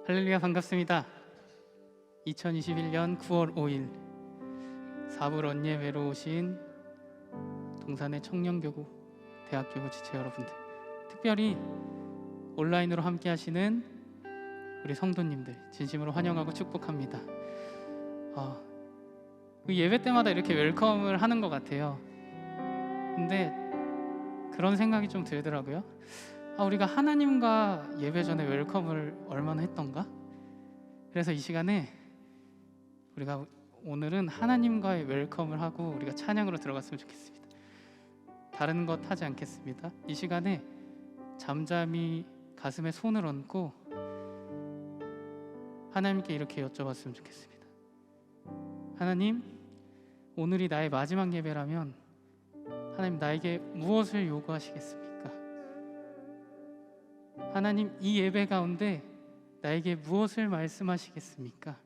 할렐루야, 반갑습니다. 2021년 9월 5일 사부 런예배로 오신 동산의 청년교구, 대학교구 지체 여러분들, 특별히 온라인으로 함께 하시는 우리 성도님들 진심으로 환영하고 축복합니다. 그 예배 때마다 이렇게 웰컴을 하는 것 같아요. 근데 그런 생각이 좀 들더라고요. 우리가 하나님과 예배 전에 웰컴을 얼마나 했던가? 그래서 이 시간에 우리가 오늘은 하나님과의 웰컴을 하고 우리가 찬양으로 들어갔으면 좋겠습니다. 다른 것 하지 않겠습니다. 이 시간에 잠잠히 가슴에 손을 얹고 하나님께 이렇게 여쭤봤으면 좋겠습니다. 하나님, 오늘이 나의 마지막 예배라면 하나님, 나에게 무엇을 요구하시겠습니까? 하나님, 이 예배 가운데 나에게 무엇을 말씀하시겠습니까?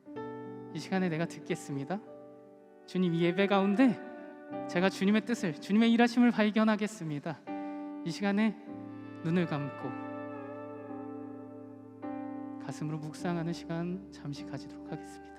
이 시간에 내가 듣겠습니다. 주님, 이 예배 가운데 제가 주님의 뜻을, 주님의 일하심을 발견하겠습니다. 이 시간에 눈을 감고 가슴으로 묵상하는 시간 잠시 가지도록 하겠습니다.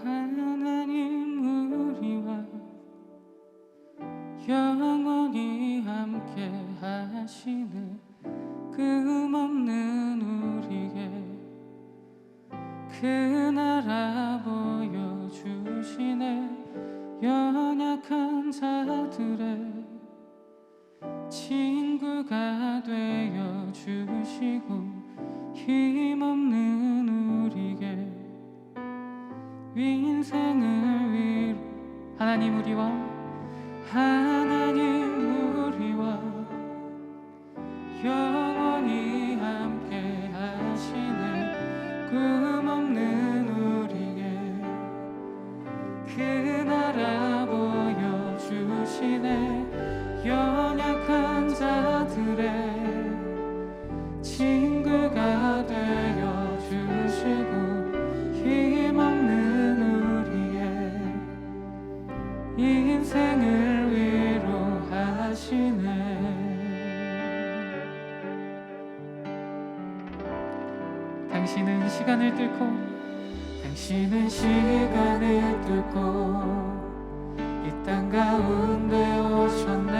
하나님, 우리와 영원히 함께 하시네. 금없는 우리에게 그 나라 보여주시네. 연약한 자들의 친구가 되어주시고 힘없는 우리에게 인생을 위로 하나님, 우리와 영원히 함께 하시네. 꿈없는 우리에게 그 나라 보여주시네. 연약한 자들의 친구가 되어주시고 힘없는 우리의 인생을 위로하시네. 당신은 시간을 뚫고 이 땅 가운데 오셨네.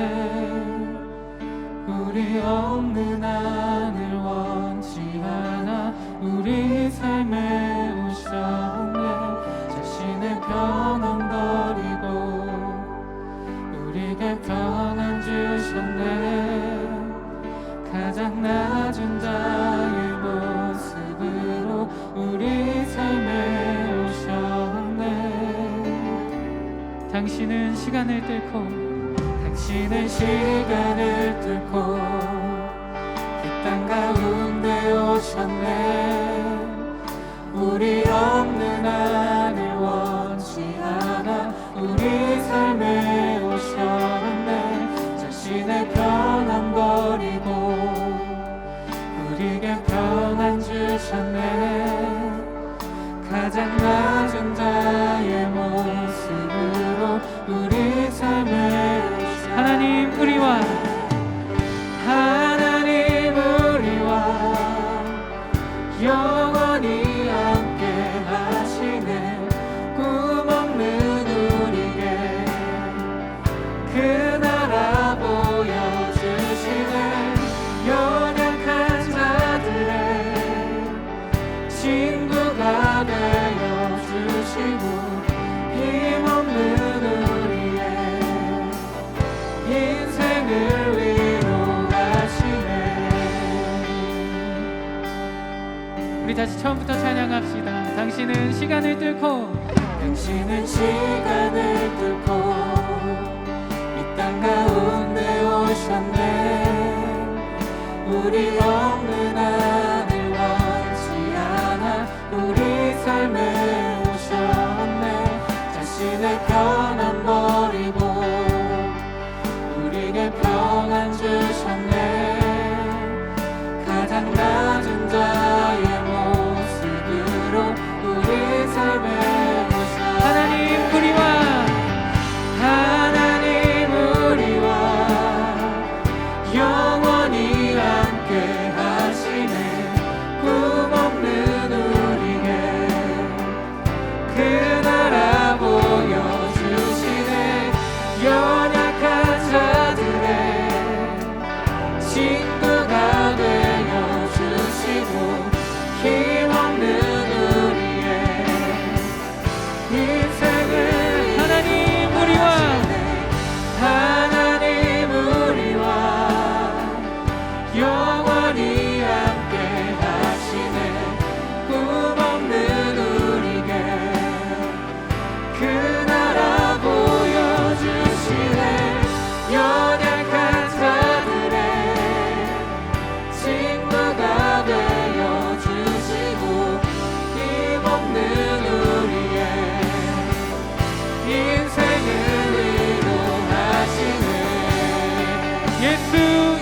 우리 없는 하늘 원치 않아 우리 삶에 오셨네. 자신의 평안 버리고 우리에게 평안 주셨네. 가장 낮은 자의 모습으로 우리 삶에 오셨네. 당신은 시간을 뚫고 이 땅 가운데 오셨네. 우리 없는 하늘 원치 않아 우리 삶에 오셨네. 자신의 평안 버리고 우리에게 평안 주셨네. 가장 낮은 자의 모습으로 우리 삶에 하나님, 우리와 영원히 함께 하시네. 꿈없는 우리에게 그 나라 보여주시네. 연약한 자들의 친구가 되어주시고 힘없는 다시 처음부터 찬양합시다. 당신은 시간을 뚫고 이 땅 가운데 오셨네. 우리 없는 하늘 원치 않아 우리 삶에 오셨네. 자신의 편한 버리고 우리에게 평안 주셨네. 가장 낮은 자의 모습으로 우리 삶에 오셨네. 하나님 우리와 영원히 함께 하시네. 꿈없는 우리에게 그 나라 보여주시네. 연약한 자들의 친구가 되어주시고 힘없는 우리의 인생을 하나님 우리와 영원히 함께 하시네. 꿈없는 우리에게 그 나라 보여주시네. 연약한 자들의 친구가 되어주시고 힘없는 우리의 인생을 위로하시네. 예수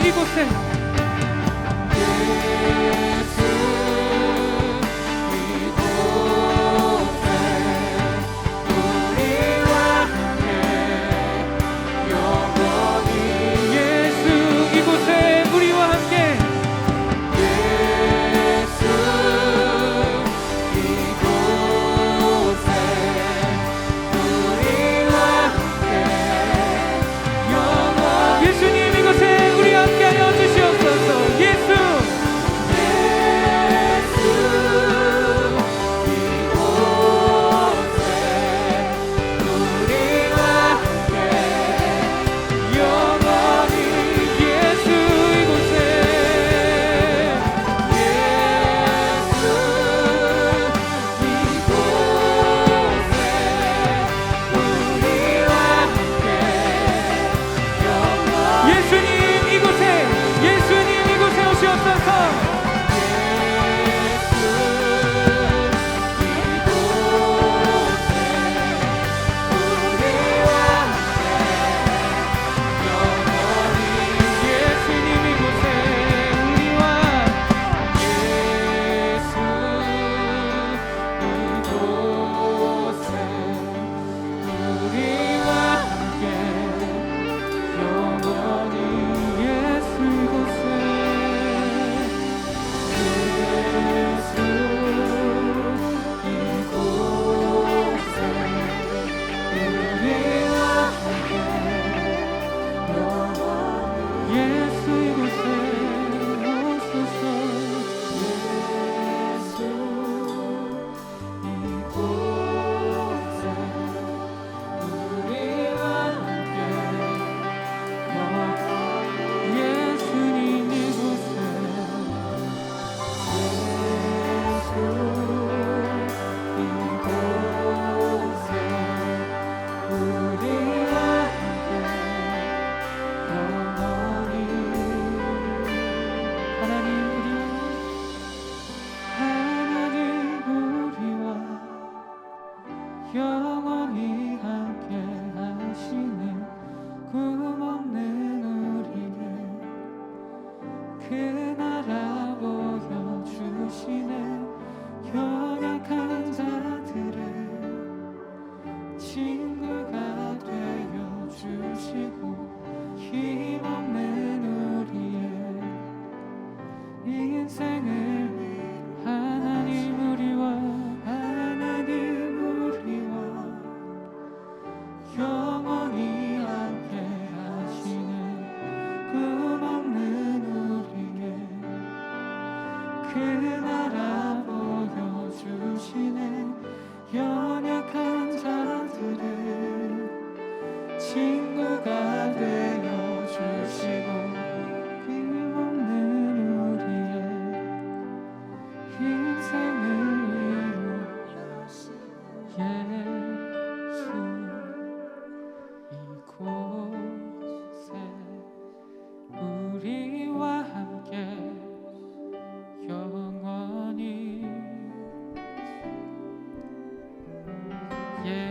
이곳에 우리와 함께 영원히. 예수 이곳에 우리와 함께 예수 이곳에 우리와 함께 영원히. 예수님 이곳에 우리 함께 하여 주시옵소서. 예수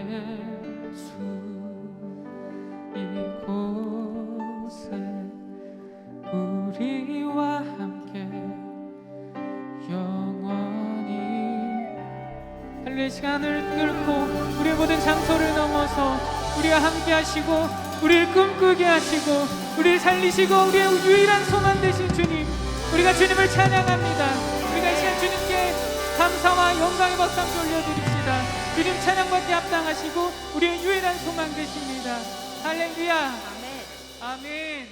예수 이곳에 우리와 함께 영원히 할렐루야. 시간을 끌고 우리의 모든 장소를 넘어서 우리와 함께 하시고 우리를 꿈꾸게 하시고 우리를 살리시고 우리의 유일한 소망 되신 주님, 우리가 주님을 찬양합니다. 우리가 이 시간 주님께 감사와 영광의 박수 함께 올려드립시다. 주님 찬양받기 합당하시고 우리의 유일한 소망 되십니다. 할렐루야. 아멘.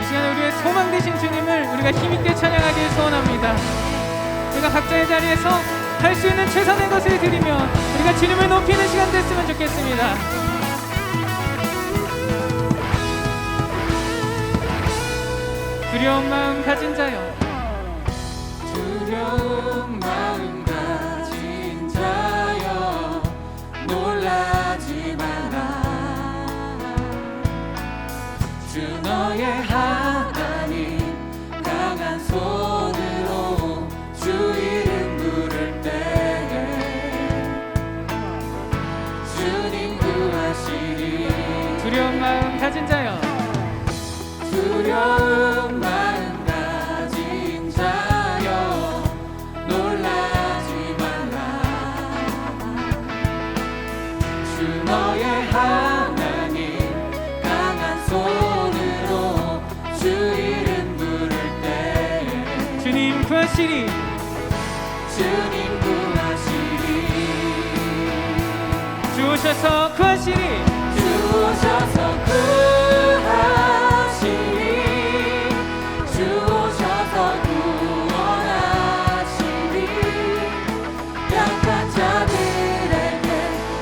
이 시간에 우리의 소망 되신 주님을 우리가 힘있게 찬양하길 소원합니다. 우리가 각자의 자리에서 할 수 있는 최선의 것을 드리며 우리가 주님을 높이는 시간 됐으면 좋겠습니다. 두려운 마음 가진 자여, 두려운 마음 가진 자여 놀라지 마라. 주 너의 하나님 강한 손으로 주 이름 부를 때에 주님 구하시리. 두려운 마음 가진 자여, 두려운 마음 가진 자여 놀라지 말라. 주 너의 하나님 강한 손으로 주 이름 부를 때 주님 구하시리. 주님 구하시리. 주 오셔서 구하시리. 주 오셔서 구하시리. 주 오셔서 구원하시리. 약한 자들에게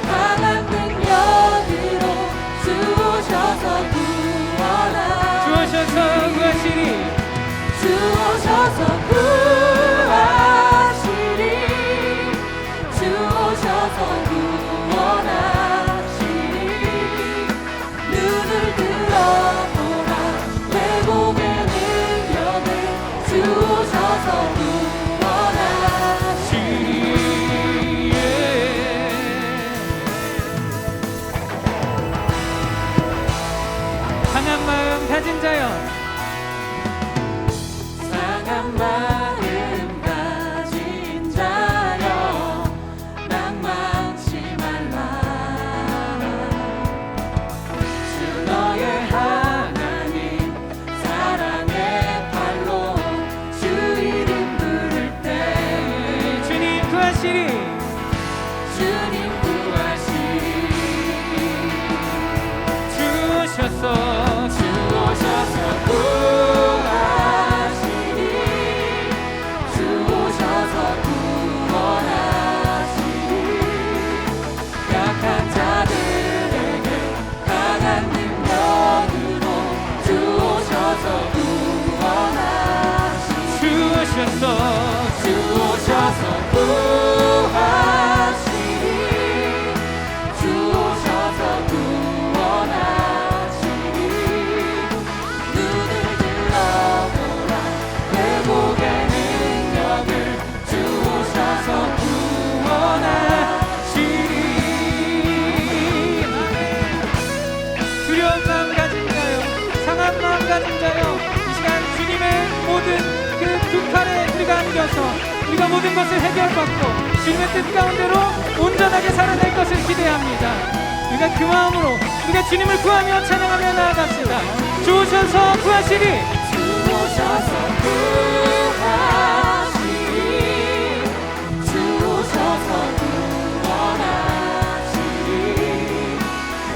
강한 능력으로 주 오셔서 구원하시리. 주 오셔서 구하시리. 주 오셔서 구하시리. 주 오셔서 구원하시리. 눈을 들어보라 회복의 능력을 주 오셔서 구원하시리. 강한 마음 가진 자여, 상한 마음 가진 자여 낭만치 말라. 주 너의 하나님 사랑의 팔로 주 이름 부를 때 주님 구하시리. 주님 구하시리. 주 오셔서 주 오셔서 구하시리. 주 오셔서 구원하시리. 약한 자들에게 강한 능력으로 주 오셔서 구원하시리. 주 오셔서 주 오셔서 구하시리. 주 오셔서 구원하시리. 눈을 들어보라 회복의 능력을 주 오셔서 구원하시리. 두려운 마음 가진 자여, 상한 마음 가진 자여, 이 시간 주님의 모든 그 두 팔에 우리가 안겨서 우리가 모든 것을 해결받고 주님의 뜻 가운데로 온전하게 살아낼 것을 기대합니다. 우리가 그 마음으로 우리가 주님을 구하며 찬양하며 나아갑시다. 주 오셔서 구하시리. 주 오셔서 구하시리. 주 오셔서 구원하시리.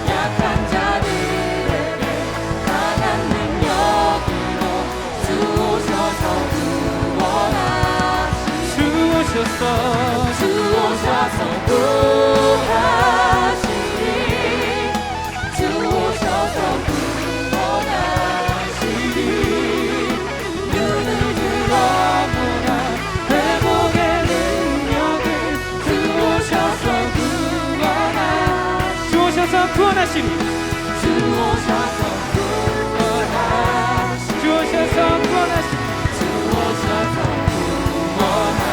약한 자들에게 강한 능력으로 주 오셔서 구원하시리. 주 오셔서 주 오셔서 구하시리. 주 오셔서 구원하시리. 눈을 들어보라 회복의 능력을 주 오셔서 구원하시리. 주 오셔서 구원하시리. 주 오셔서 구원하시리. 주 오셔서 구원하시리. 주 오셔서 구원하시리.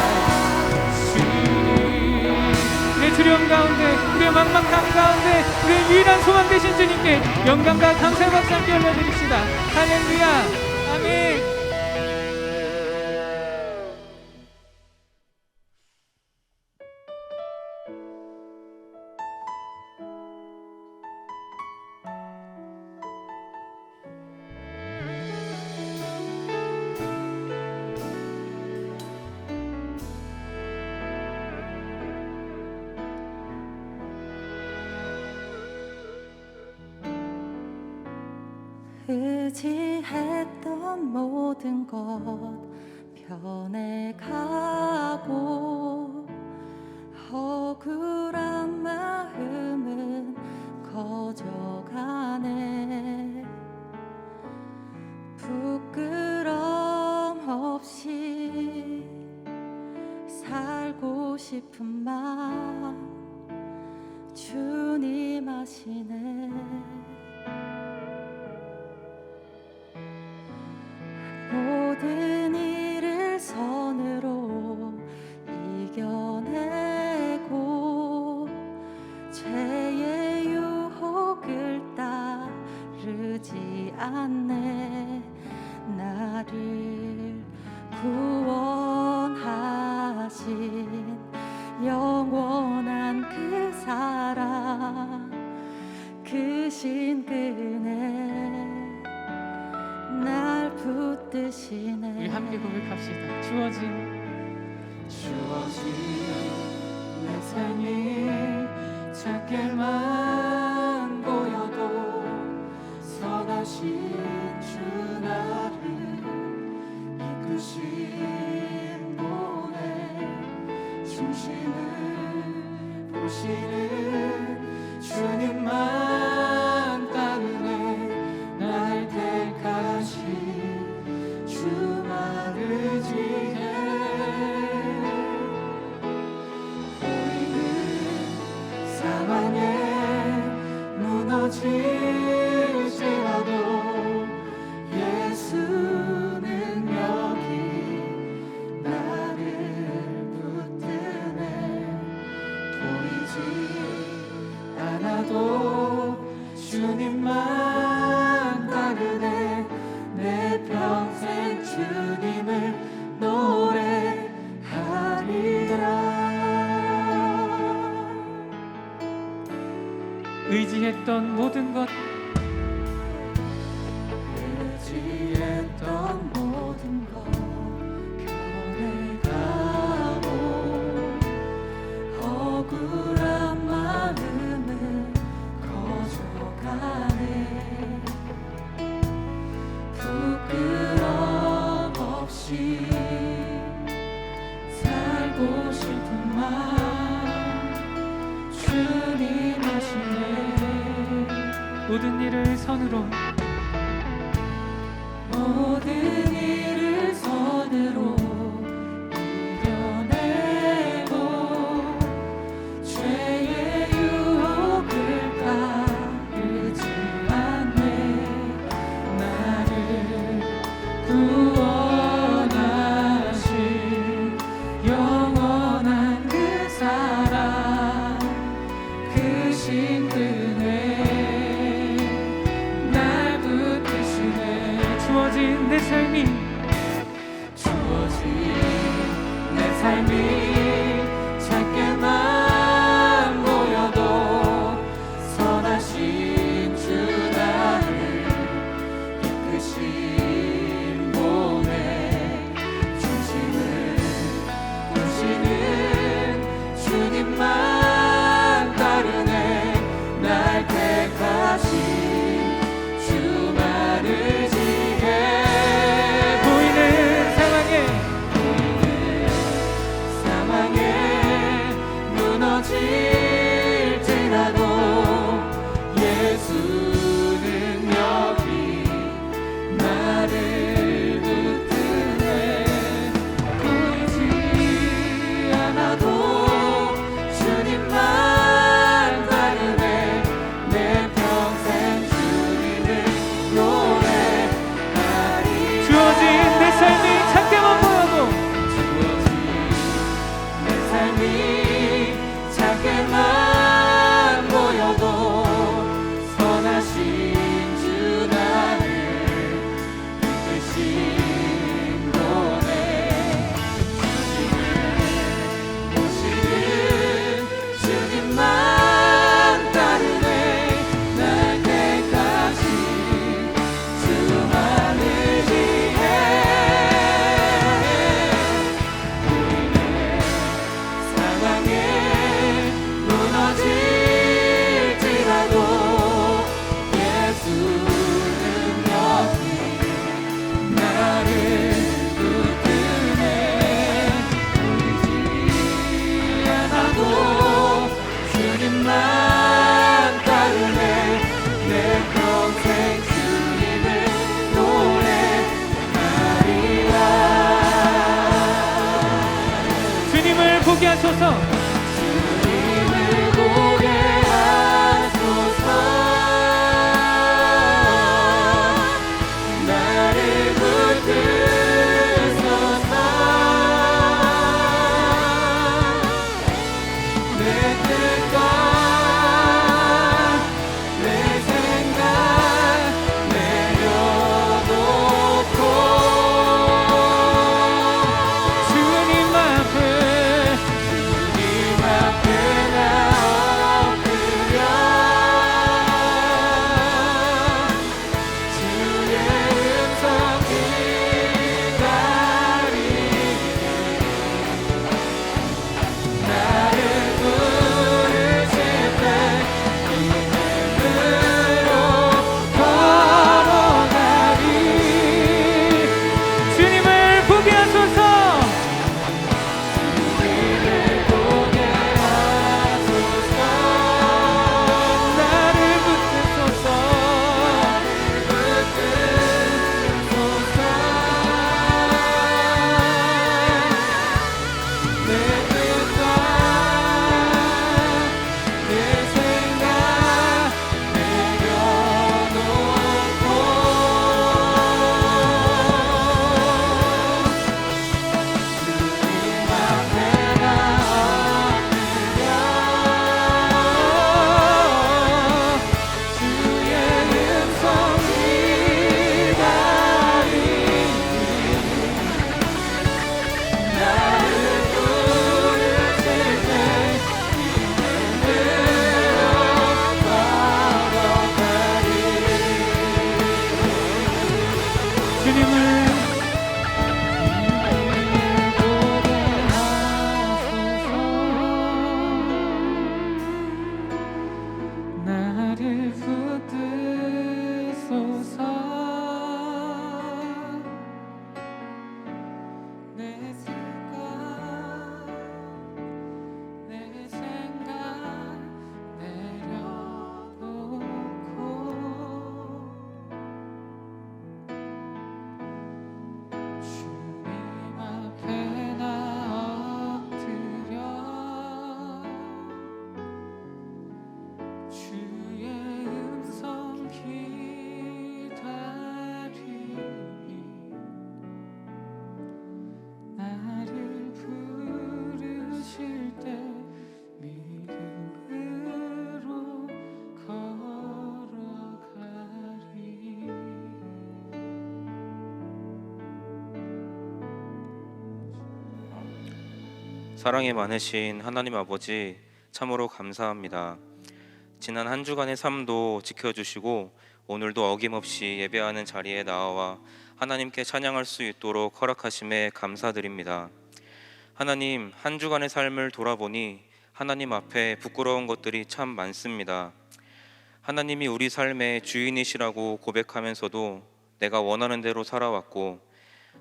소망 되신 주님께 영광과 감사의 박수 함께 올려드립시다. 할렐루야. 아멘. 의지했던 모든 것 변해가고 억울한 마음은 커져가네. 부끄럼 없이 살고 싶은 마음 주님 아시네. 모든 일을 선으로 이겨내고 죄의 유혹을 따르지 않네. 나를 구원하신 영원한 그 사랑 그 신 그네 날 붙드시네. 우리 함께 고백합시다. 주어진 내 삶이 작게만 보여도 선하신 주 나를 이끄신 분의 중심을 보시는 주님만 따르네. 날 택하신 주만 의지해. 보이는 상황에 무너질지라도 예수는 여기 나를 붙드네. 보이지 않아도 주님만 따르네. 내 평생 주님을 노래하리라. 의지했던 모든 것 의지했던 모든 것 변해가고 억울한 마음은 커져가네. 부끄럼 없이 살고 싶은 마음 주님 아시네. 모든 일을 선으로 모든 일을 선으로 이겨내고 죄의 유혹을 따르지 않네. 나를 구원하신 영원한 그 사랑 그 신 그네 날 붙드시네. 주어진 내 삶이 사랑이 많으신 하나님 아버지, 참으로 감사합니다. 지난 한 주간의 삶도 지켜주시고 오늘도 어김없이 예배하는 자리에 나와 하나님께 찬양할 수 있도록 허락하심에 감사드립니다. 하나님, 한 주간의 삶을 돌아보니 하나님 앞에 부끄러운 것들이 참 많습니다. 하나님이 우리 삶의 주인이시라고 고백하면서도 내가 원하는 대로 살아왔고,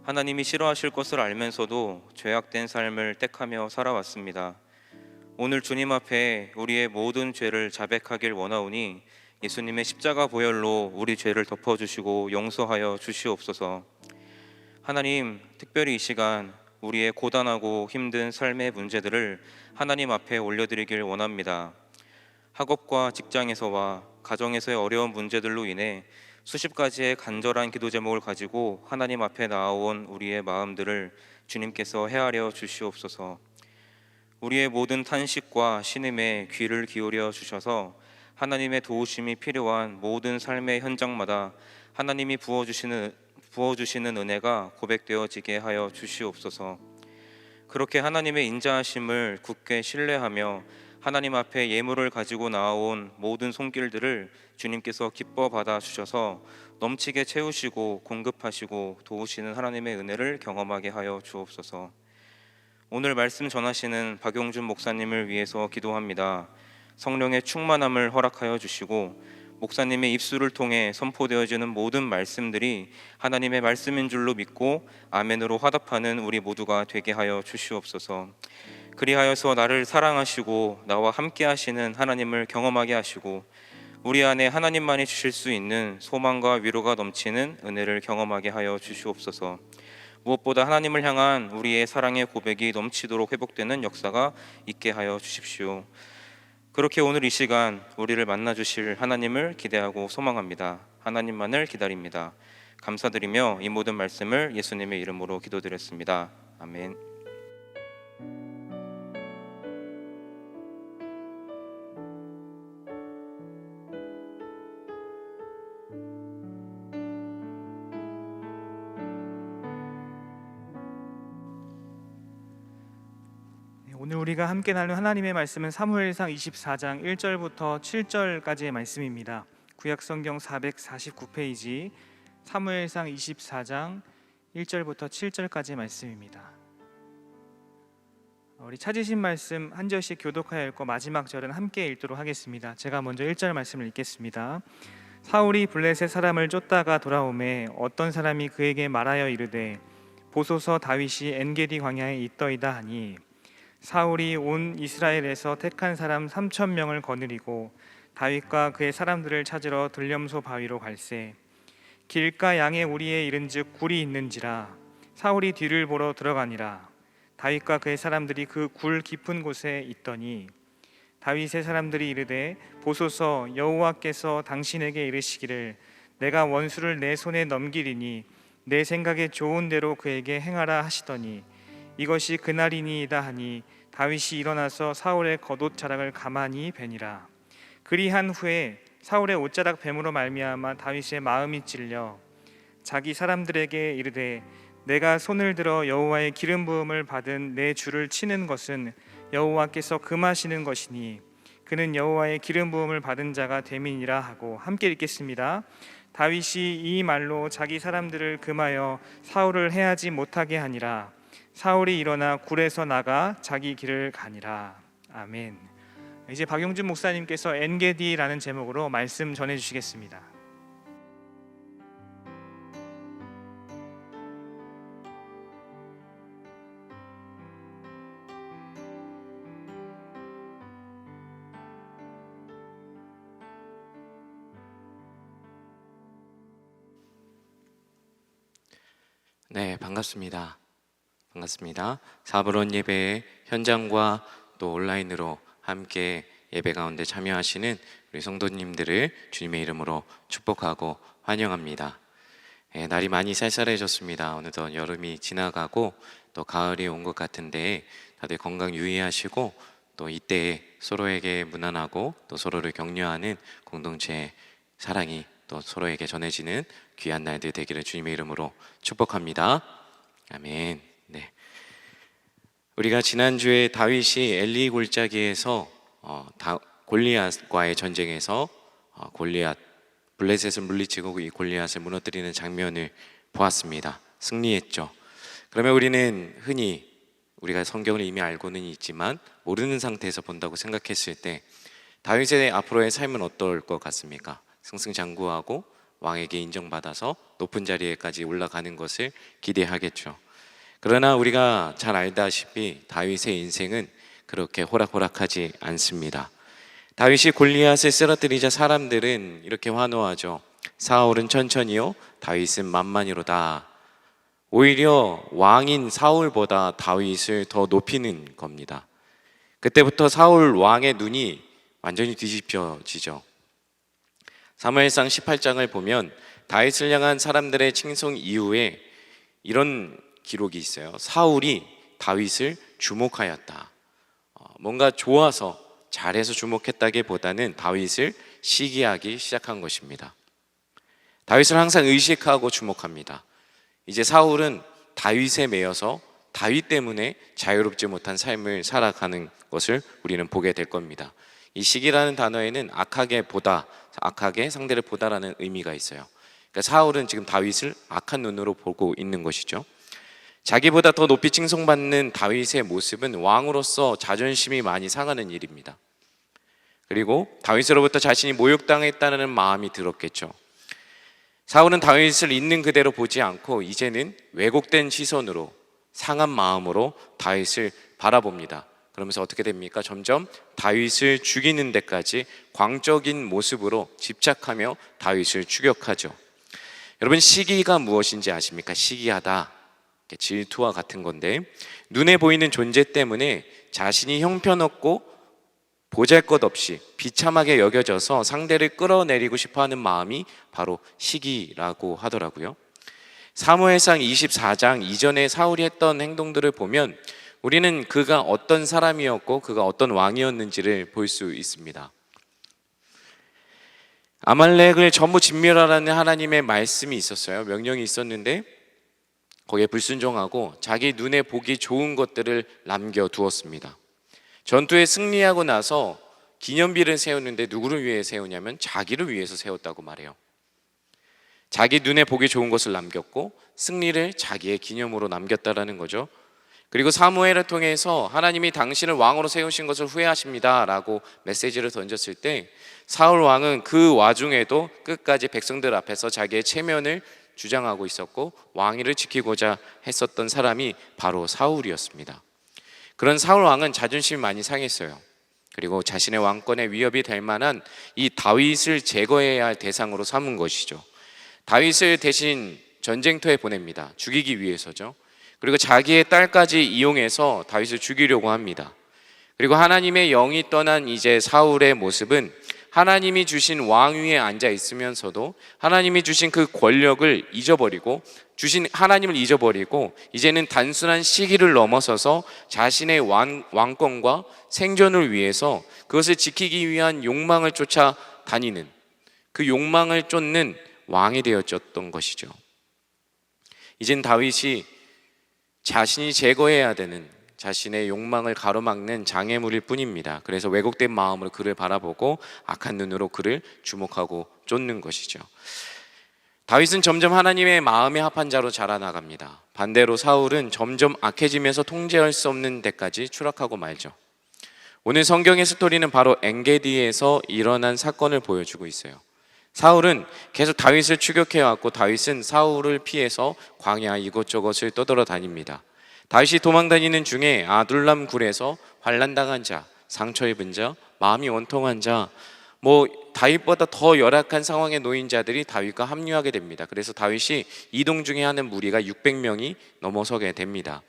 하나님이 싫어하실 것을 알면서도 죄악된 삶을 택하며 살아왔습니다. 오늘 주님 앞에 우리의 모든 죄를 자백하길 원하오니 예수님의 십자가 보혈로 우리 죄를 덮어주시고 용서하여 주시옵소서. 하나님, 특별히 이 시간 우리의 고단하고 힘든 삶의 문제들을 하나님 앞에 올려드리길 원합니다. 학업과 직장에서와 가정에서의 어려운 문제들로 인해 수십 가지의 간절한 기도 제목을 가지고 하나님 앞에 나아온 우리의 마음들을 주님께서 헤아려 주시옵소서. 우리의 모든 탄식과 신음에 귀를 기울여 주셔서 하나님의 도우심이 필요한 모든 삶의 현장마다 하나님이 부어주시는 은혜가 고백되어지게 하여 주시옵소서. 그렇게 하나님의 인자하심을 굳게 신뢰하며 하나님 앞에 예물을 가지고 나아온 모든 손길들을 주님께서 기뻐 받아 주셔서 넘치게 채우시고 공급하시고 도우시는 하나님의 은혜를 경험하게 하여 주옵소서. 오늘 말씀 전하시는 박용준 목사님을 위해서 기도합니다. 성령의 충만함을 허락하여 주시고 목사님의 입술을 통해 선포되어지는 모든 말씀들이 하나님의 말씀인 줄로 믿고 아멘으로 화답하는 우리 모두가 되게 하여 주시옵소서. 그리하여서 나를 사랑하시고 나와 함께 하시는 하나님을 경험하게 하시고 우리 안에 하나님만이 주실 수 있는 소망과 위로가 넘치는 은혜를 경험하게 하여 주시옵소서. 무엇보다 하나님을 향한 우리의 사랑의 고백이 넘치도록 회복되는 역사가 있게 하여 주십시오. 그렇게 오늘 이 시간 우리를 만나 주실 하나님을 기대하고 소망합니다. 하나님만을 기다립니다. 감사드리며 이 모든 말씀을 예수님의 이름으로 기도드렸습니다. 아멘. 오늘 우리가 함께 나눌 하나님의 말씀은 사무엘상 24장 1절부터 7절까지의 말씀입니다. 구약성경 449페이지 사무엘상 24장 1절부터 7절까지의 말씀입니다. 우리 찾으신 말씀 한 절씩 교독하여 읽고 마지막 절은 함께 읽도록 하겠습니다. 제가 먼저 1절 말씀을 읽겠습니다. 사울이 블레셋 사람을 쫓다가 돌아오매 어떤 사람이 그에게 말하여 이르되 보소서 다윗이 엔게디 광야에 있더이다 하니 사울이 온 이스라엘에서 택한 사람 3,000명을 거느리고 다윗과 그의 사람들을 찾으러 들렴소 바위로 갈새 길가 양의 우리에 이른즉 굴이 있는지라 사울이 뒤를 보러 들어가니라. 다윗과 그의 사람들이 그 굴 깊은 곳에 있더니 다윗의 사람들이 이르되 보소서 여호와께서 당신에게 이르시기를 내가 원수를 내 손에 넘기리니 내 생각에 좋은 대로 그에게 행하라 하시더니 이것이 그날이니이다 하니 다윗이 일어나서 사울의 겉옷 자락을 가만히 베니라. 그리한 후에 사울의 옷자락 뱀으로 말미암아 다윗의 마음이 찔려 자기 사람들에게 이르되 내가 손을 들어 여호와의 기름 부음을 받은 내 주를 치는 것은 여호와께서 금하시는 것이니 그는 여호와의 기름 부음을 받은 자가 됨이니라 하고 함께 읽겠습니다. 다윗이 이 말로 자기 사람들을 금하여 사울을 해하지 못하게 하니라. 사울이 일어나 굴에서 나가 자기 길을 가니라. 아멘. 이제 박용준 목사님께서 엔게디라는 제목으로 말씀 전해 주시겠습니다. 네, 반갑습니다. 사브론 예배의 현장과 또 온라인으로 함께 예배 가운데 참여하시는 우리 성도님들을 주님의 이름으로 축복하고 환영합니다. 날이 많이 쌀쌀해졌습니다. 어느덧 여름이 지나가고 또 가을이 온 것 같은데 다들 건강 유의하시고 또 이때에 서로에게 무난하고 또 서로를 격려하는 공동체의 사랑이 또 서로에게 전해지는 귀한 날들 되기를 주님의 이름으로 축복합니다. 아멘. 네. 우리가 지난주에 다윗이 엘리 골짜기에서 골리앗과의 전쟁에서 골리앗 블레셋을 물리치고 이 골리앗을 무너뜨리는 장면을 보았습니다. 승리했죠. 그러면 우리는 흔히 우리가 성경을 이미 알고는 있지만 모르는 상태에서 본다고 생각했을 때 다윗의 앞으로의 삶은 어떨 것 같습니까? 승승장구하고 왕에게 인정받아서 높은 자리에까지 올라가는 것을 기대하겠죠. 그러나 우리가 잘 알다시피 다윗의 인생은 그렇게 호락호락하지 않습니다. 다윗이 골리앗을 쓰러뜨리자 사람들은 이렇게 환호하죠. 사울은 천천히요, 다윗은 만만히로다. 오히려 왕인 사울보다 다윗을 더 높이는 겁니다. 그때부터 사울 왕의 눈이 완전히 뒤집혀지죠. 사무엘상 18장을 보면 다윗을 향한 사람들의 칭송 이후에 이런 기록이 있어요. 사울이 다윗을 주목하였다. 뭔가 좋아서 잘해서 주목했다기보다는 다윗을 시기하기 시작한 것입니다. 다윗을 항상 의식하고 주목합니다. 이제 사울은 다윗에 매여서 다윗 때문에 자유롭지 못한 삶을 살아가는 것을 우리는 보게 될 겁니다. 이 시기라는 단어에는 악하게 상대를 보다라는 의미가 있어요. 그러니까 사울은 지금 다윗을 악한 눈으로 보고 있는 것이죠. 자기보다 더 높이 칭송받는 다윗의 모습은 왕으로서 자존심이 많이 상하는 일입니다. 그리고 다윗으로부터 자신이 모욕당했다는 마음이 들었겠죠. 사울은 다윗을 있는 그대로 보지 않고 이제는 왜곡된 시선으로 상한 마음으로 다윗을 바라봅니다. 그러면서 어떻게 됩니까? 점점 다윗을 죽이는 데까지 광적인 모습으로 집착하며 다윗을 추격하죠. 여러분, 시기가 무엇인지 아십니까? 시기하다, 질투와 같은 건데, 눈에 보이는 존재 때문에 자신이 형편없고 보잘것없이 비참하게 여겨져서 상대를 끌어내리고 싶어하는 마음이 바로 시기라고 하더라고요. 사무엘상 24장 이전에 사울이 했던 행동들을 보면 우리는 그가 어떤 사람이었고 그가 어떤 왕이었는지를 볼 수 있습니다. 아말렉을 전부 진멸하라는 하나님의 말씀이 있었어요. 명령이 있었는데 거기에 불순종하고 자기 눈에 보기 좋은 것들을 남겨두었습니다. 전투에 승리하고 나서 기념비를 세우는데 누구를 위해 세우냐면 자기를 위해서 세웠다고 말해요. 자기 눈에 보기 좋은 것을 남겼고 승리를 자기의 기념으로 남겼다라는 거죠. 그리고 사무엘을 통해서 하나님이 당신을 왕으로 세우신 것을 후회하십니다 라고 메시지를 던졌을 때 사울 왕은 그 와중에도 끝까지 백성들 앞에서 자기의 체면을 주장하고 있었고 왕위를 지키고자 했었던 사람이 바로 사울이었습니다. 그런 사울 왕은 자존심이 많이 상했어요. 그리고 자신의 왕권에 위협이 될 만한 이 다윗을 제거해야 할 대상으로 삼은 것이죠. 다윗을 대신 전쟁터에 보냅니다. 죽이기 위해서죠. 그리고 자기의 딸까지 이용해서 다윗을 죽이려고 합니다. 그리고 하나님의 영이 떠난 이제 사울의 모습은 하나님이 주신 왕위에 앉아 있으면서도 하나님이 주신 그 권력을 잊어버리고 주신 하나님을 잊어버리고 이제는 단순한 시기를 넘어서서 자신의 왕권과 생존을 위해서 그것을 지키기 위한 욕망을 쫓아 다니는, 그 욕망을 쫓는 왕이 되어졌던 것이죠. 이젠 다윗이 자신이 제거해야 되는 자신의 욕망을 가로막는 장애물일 뿐입니다. 그래서 왜곡된 마음으로 그를 바라보고 악한 눈으로 그를 주목하고 쫓는 것이죠. 다윗은 점점 하나님의 마음에 합한 자로 자라나갑니다. 반대로 사울은 점점 악해지면서 통제할 수 없는 데까지 추락하고 말죠. 오늘 성경의 스토리는 바로 엔게디에서 일어난 사건을 보여주고 있어요. 사울은 계속 다윗을 추격해왔고 다윗은 사울을 피해서 광야 이곳저곳을 떠돌아다닙니다. 다윗이 도망다니는 중에 아둘람 굴에서 환난당한 자, 상처 입은 자, 마음이 원통한 자, 다윗보다 더 열악한 상황에 놓인 자들이 다윗과 합류하게 됩니다. 그래서 다윗이 이동 중에 하는 무리가 600명이 넘어서게 됩니다.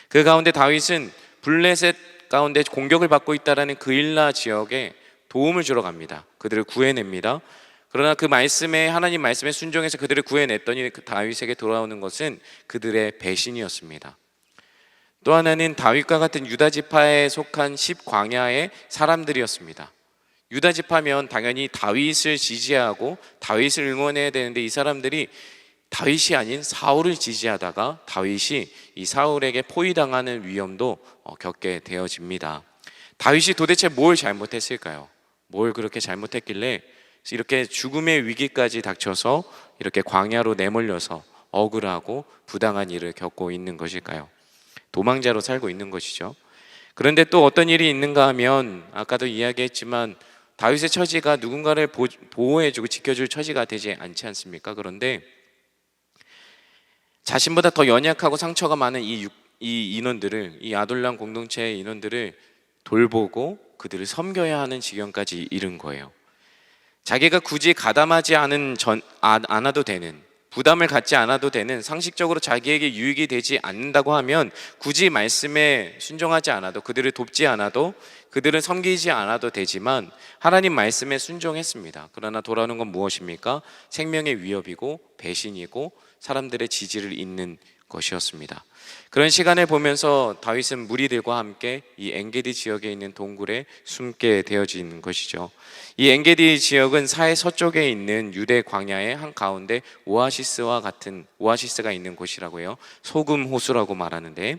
그 가운데 다윗은 블레셋 가운데 공격을 받고 있다라는 그일라 지역에 도움을 주러 갑니다. 그들을 구해냅니다. 그러나 그 말씀에, 하나님 말씀에 순종해서 그들을 구해냈더니 그 다윗에게 돌아오는 것은 그들의 배신이었습니다. 또 하나는 다윗과 같은 유다 지파에 속한 10광야의 사람들이었습니다. 유다 지파면 당연히 다윗을 지지하고 다윗을 응원해야 되는데 이 사람들이 다윗이 아닌 사울을 지지하다가 다윗이 이 사울에게 포위당하는 위험도 겪게 되어집니다. 다윗이 도대체 뭘 잘못했을까요? 뭘 그렇게 잘못했길래 이렇게 죽음의 위기까지 닥쳐서 이렇게 광야로 내몰려서 억울하고 부당한 일을 겪고 있는 것일까요? 도망자로 살고 있는 것이죠. 그런데 또 어떤 일이 있는가 하면 아까도 이야기했지만 다윗의 처지가 누군가를 보호해주고 지켜줄 처지가 되지 않지 않습니까? 그런데 자신보다 더 연약하고 상처가 많은 이 인원들을, 이 아둘람 공동체의 인원들을 돌보고 그들을 섬겨야 하는 지경까지 이른 거예요. 자기가 굳이 가담하지 않아도 되는, 부담을 갖지 않아도 되는, 상식적으로 자기에게 유익이 되지 않는다고 하면 굳이 말씀에 순종하지 않아도, 그들을 돕지 않아도, 그들을 섬기지 않아도 되지만 하나님 말씀에 순종했습니다. 그러나 돌아오는 건 무엇입니까? 생명의 위협이고 배신이고 사람들의 지지를 잇는 것이었습니다. 그런 시간을 보면서 다윗은 무리들과 함께 이 엔게디 지역에 있는 동굴에 숨게 되어진 것이죠. 이 엔게디 지역은 사해 서쪽에 있는 유대 광야의 한가운데 오아시스와 같은 오아시스가 있는 곳이라고 해요. 소금 호수라고 말하는데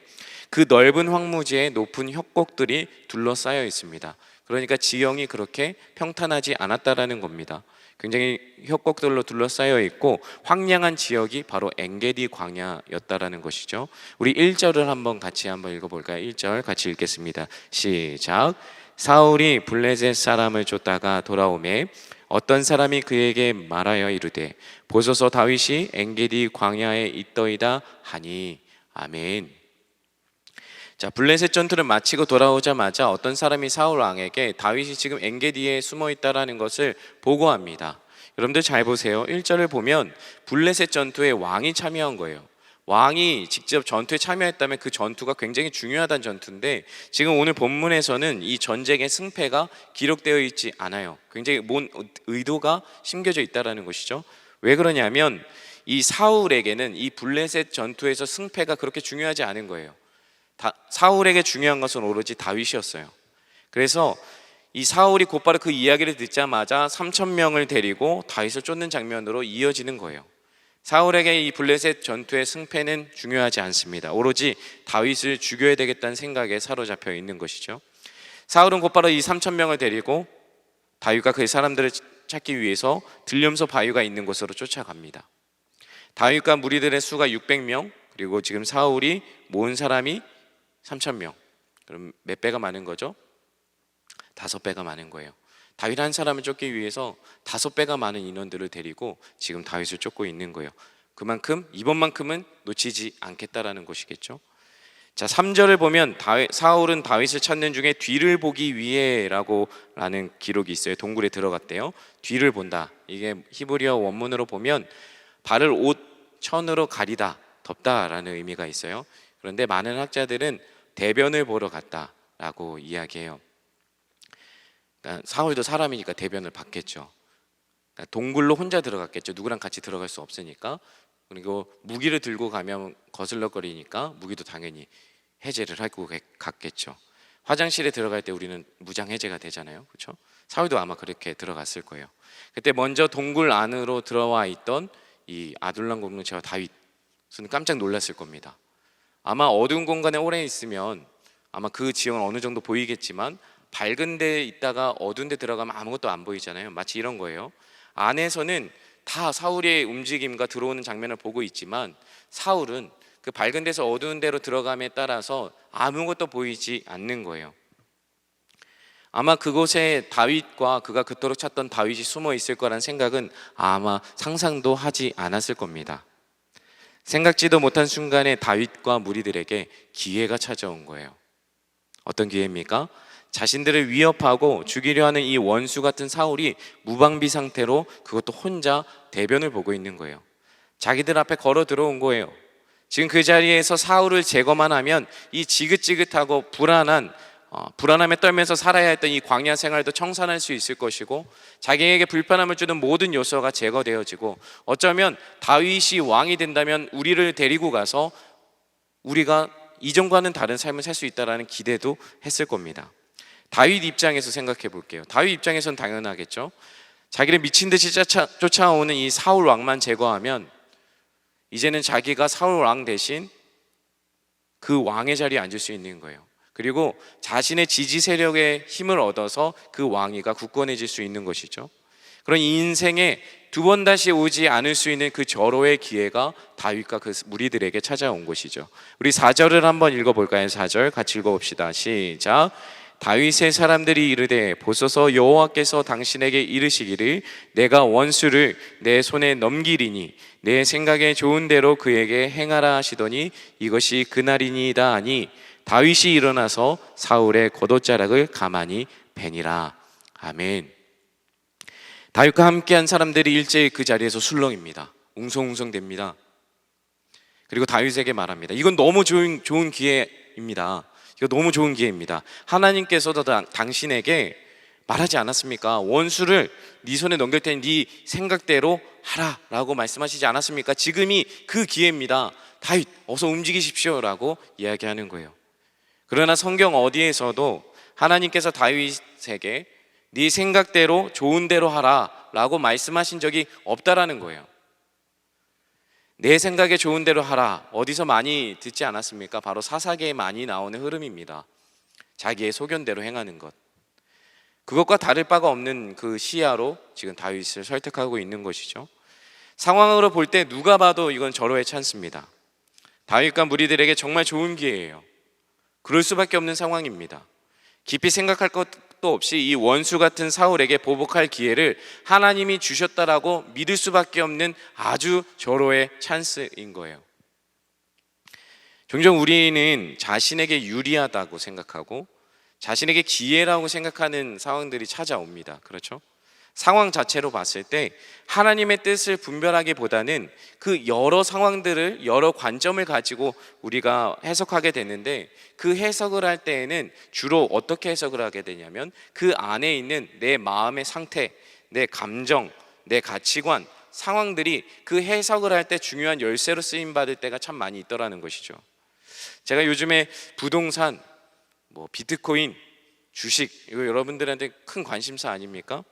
그 넓은 황무지에 높은 협곡들이 둘러싸여 있습니다. 그러니까 지형이 그렇게 평탄하지 않았다라는 겁니다. 굉장히 협곡들로 둘러싸여 있고 황량한 지역이 바로 엔게디 광야였다라는 것이죠. 우리 1절을 한번 읽어볼까요? 1절 같이 읽겠습니다. 시작. 사울이 블레셋 사람을 쫓다가 돌아오매 어떤 사람이 그에게 말하여 이르되 보소서 다윗이 엔게디 광야에 있더이다 하니. 아멘. 자, 블레셋 전투를 마치고 돌아오자마자 어떤 사람이 사울 왕에게 다윗이 지금 엔게디에 숨어 있다라는 것을 보고합니다. 여러분들 잘 보세요. 1절을 보면 블레셋 전투에 왕이 참여한 거예요. 왕이 직접 전투에 참여했다면 그 전투가 굉장히 중요하다는 전투인데 지금 오늘 본문에서는 이 전쟁의 승패가 기록되어 있지 않아요. 굉장히 뭔 의도가 심겨져 있다라는 것이죠. 왜 그러냐면 이 사울에게는 이 블레셋 전투에서 승패가 그렇게 중요하지 않은 거예요. 사울에게 중요한 것은 오로지 다윗이었어요. 그래서 이 사울이 곧바로 그 이야기를 듣자마자 3,000명을 데리고 다윗을 쫓는 장면으로 이어지는 거예요. 사울에게 이 블레셋 전투의 승패는 중요하지 않습니다. 오로지 다윗을 죽여야 되겠다는 생각에 사로잡혀 있는 것이죠. 사울은 곧바로 이 3,000명을 데리고 다윗과 그의 사람들을 찾기 위해서 들염소 바위가 있는 곳으로 쫓아갑니다. 다윗과 무리들의 수가 600명, 그리고 지금 사울이 모은 사람이 3,000명. 그럼 몇 배가 많은 거죠? 5배가 많은 거예요. 다윗 한 사람을 쫓기 위해서 5배가 많은 인원들을 데리고 지금 다윗을 쫓고 있는 거예요. 그만큼 이번만큼은 놓치지 않겠다라는 것이겠죠. 자, 3절을 보면 사울은 다윗을 찾는 중에 뒤를 보기 위해라고 라는 기록이 있어요. 동굴에 들어갔대요. 뒤를 본다. 이게 히브리어 원문으로 보면 발을 옷 천으로 가리다, 덮다라는 의미가 있어요. 그런데 많은 학자들은 대변을 보러 갔다라고 이야기해요. 그러니까 사울도 사람이니까 대변을 봤겠죠. 그러니까 동굴로 혼자 들어갔겠죠. 누구랑 같이 들어갈 수 없으니까. 그리고 무기를 들고 가면 거슬러거리니까 무기도 당연히 해제를 하고 갔겠죠. 화장실에 들어갈 때 우리는 무장 해제가 되잖아요. 그렇죠? 사울도 아마 그렇게 들어갔을 거예요. 그때 먼저 동굴 안으로 들어와 있던 이 아둘람 공동체와 다윗은 깜짝 놀랐을 겁니다. 아마 어두운 공간에 오래 있으면 아마 그 지형은 어느 정도 보이겠지만 밝은 데 있다가 어두운 데 들어가면 아무것도 안 보이잖아요. 마치 이런 거예요. 안에서는 다 사울의 움직임과 들어오는 장면을 보고 있지만 사울은 그 밝은 데서 어두운 데로 들어감에 따라서 아무것도 보이지 않는 거예요. 아마 그곳에 다윗과 그가 그토록 찾던 다윗이 숨어 있을 거란 생각은 아마 상상도 하지 않았을 겁니다. 생각지도 못한 순간에 다윗과 무리들에게 기회가 찾아온 거예요. 어떤 기회입니까? 자신들을 위협하고 죽이려 하는 이 원수 같은 사울이 무방비 상태로 그것도 혼자 대변을 보고 있는 거예요. 자기들 앞에 걸어 들어온 거예요. 지금 그 자리에서 사울을 제거만 하면 이 지긋지긋하고 불안함에 떨면서 살아야 했던 이 광야 생활도 청산할 수 있을 것이고 자기에게 불편함을 주는 모든 요소가 제거되어지고 어쩌면 다윗이 왕이 된다면 우리를 데리고 가서 우리가 이전과는 다른 삶을 살 수 있다는 기대도 했을 겁니다. 다윗 입장에서 생각해 볼게요. 다윗 입장에서는 당연하겠죠. 자기를 미친 듯이 쫓아오는 이 사울 왕만 제거하면 이제는 자기가 사울 왕 대신 그 왕의 자리에 앉을 수 있는 거예요. 그리고 자신의 지지 세력의 힘을 얻어서 그 왕위가 굳건해질 수 있는 것이죠. 그런 인생에 두 번 다시 오지 않을 수 있는 그 절호의 기회가 다윗과 그 무리들에게 찾아온 것이죠. 우리 4절을 한번 읽어볼까요? 4절 같이 읽어봅시다. 시작. 다윗의 사람들이 이르되 보소서 여호와께서 당신에게 이르시기를 내가 원수를 내 손에 넘기리니 내 생각에 좋은 대로 그에게 행하라 하시더니 이것이 그날이니이다 하니 다윗이 일어나서 사울의 겉옷자락을 가만히 베니라. 아멘. 다윗과 함께한 사람들이 일제히 그 자리에서 술렁입니다. 웅성웅성됩니다. 그리고 다윗에게 말합니다. 이건 너무 좋은 기회입니다. 이거 너무 좋은 기회입니다. 하나님께서도 당신에게 말하지 않았습니까? 원수를 네 손에 넘길 테니 네 생각대로 하라 라고 말씀하시지 않았습니까? 지금이 그 기회입니다. 다윗 어서 움직이십시오 라고 이야기하는 거예요. 그러나 성경 어디에서도 하나님께서 다윗에게 네 생각대로 좋은 대로 하라 라고 말씀하신 적이 없다라는 거예요. 내 생각에 좋은 대로 하라, 어디서 많이 듣지 않았습니까? 바로 사사기에 많이 나오는 흐름입니다. 자기의 소견대로 행하는 것, 그것과 다를 바가 없는 그 시야로 지금 다윗을 설득하고 있는 것이죠. 상황으로 볼 때 누가 봐도 이건 절호의 찬스입니다. 다윗과 무리들에게 정말 좋은 기회예요. 그럴 수밖에 없는 상황입니다. 깊이 생각할 것도 없이 이 원수 같은 사울에게 보복할 기회를 하나님이 주셨다라고 믿을 수밖에 없는 아주 절호의 찬스인 거예요. 종종 우리는 자신에게 유리하다고 생각하고 자신에게 기회라고 생각하는 상황들이 찾아옵니다. 그렇죠? 상황 자체로 봤을 때 하나님의 뜻을 분별하기보다는 그 여러 상황들을, 여러 관점을 가지고 우리가 해석하게 되는데, 그 해석을 할 때에는 주로 어떻게 해석을 하게 되냐면 그 안에 있는 내 마음의 상태, 내 감정, 내 가치관, 상황들이 그 해석을 할 때 중요한 열쇠로 쓰임 받을 때가 참 많이 있더라는 것이죠. 제가 요즘에 부동산, 비트코인, 주식, 이거 여러분들한테 큰 관심사 아닙니까?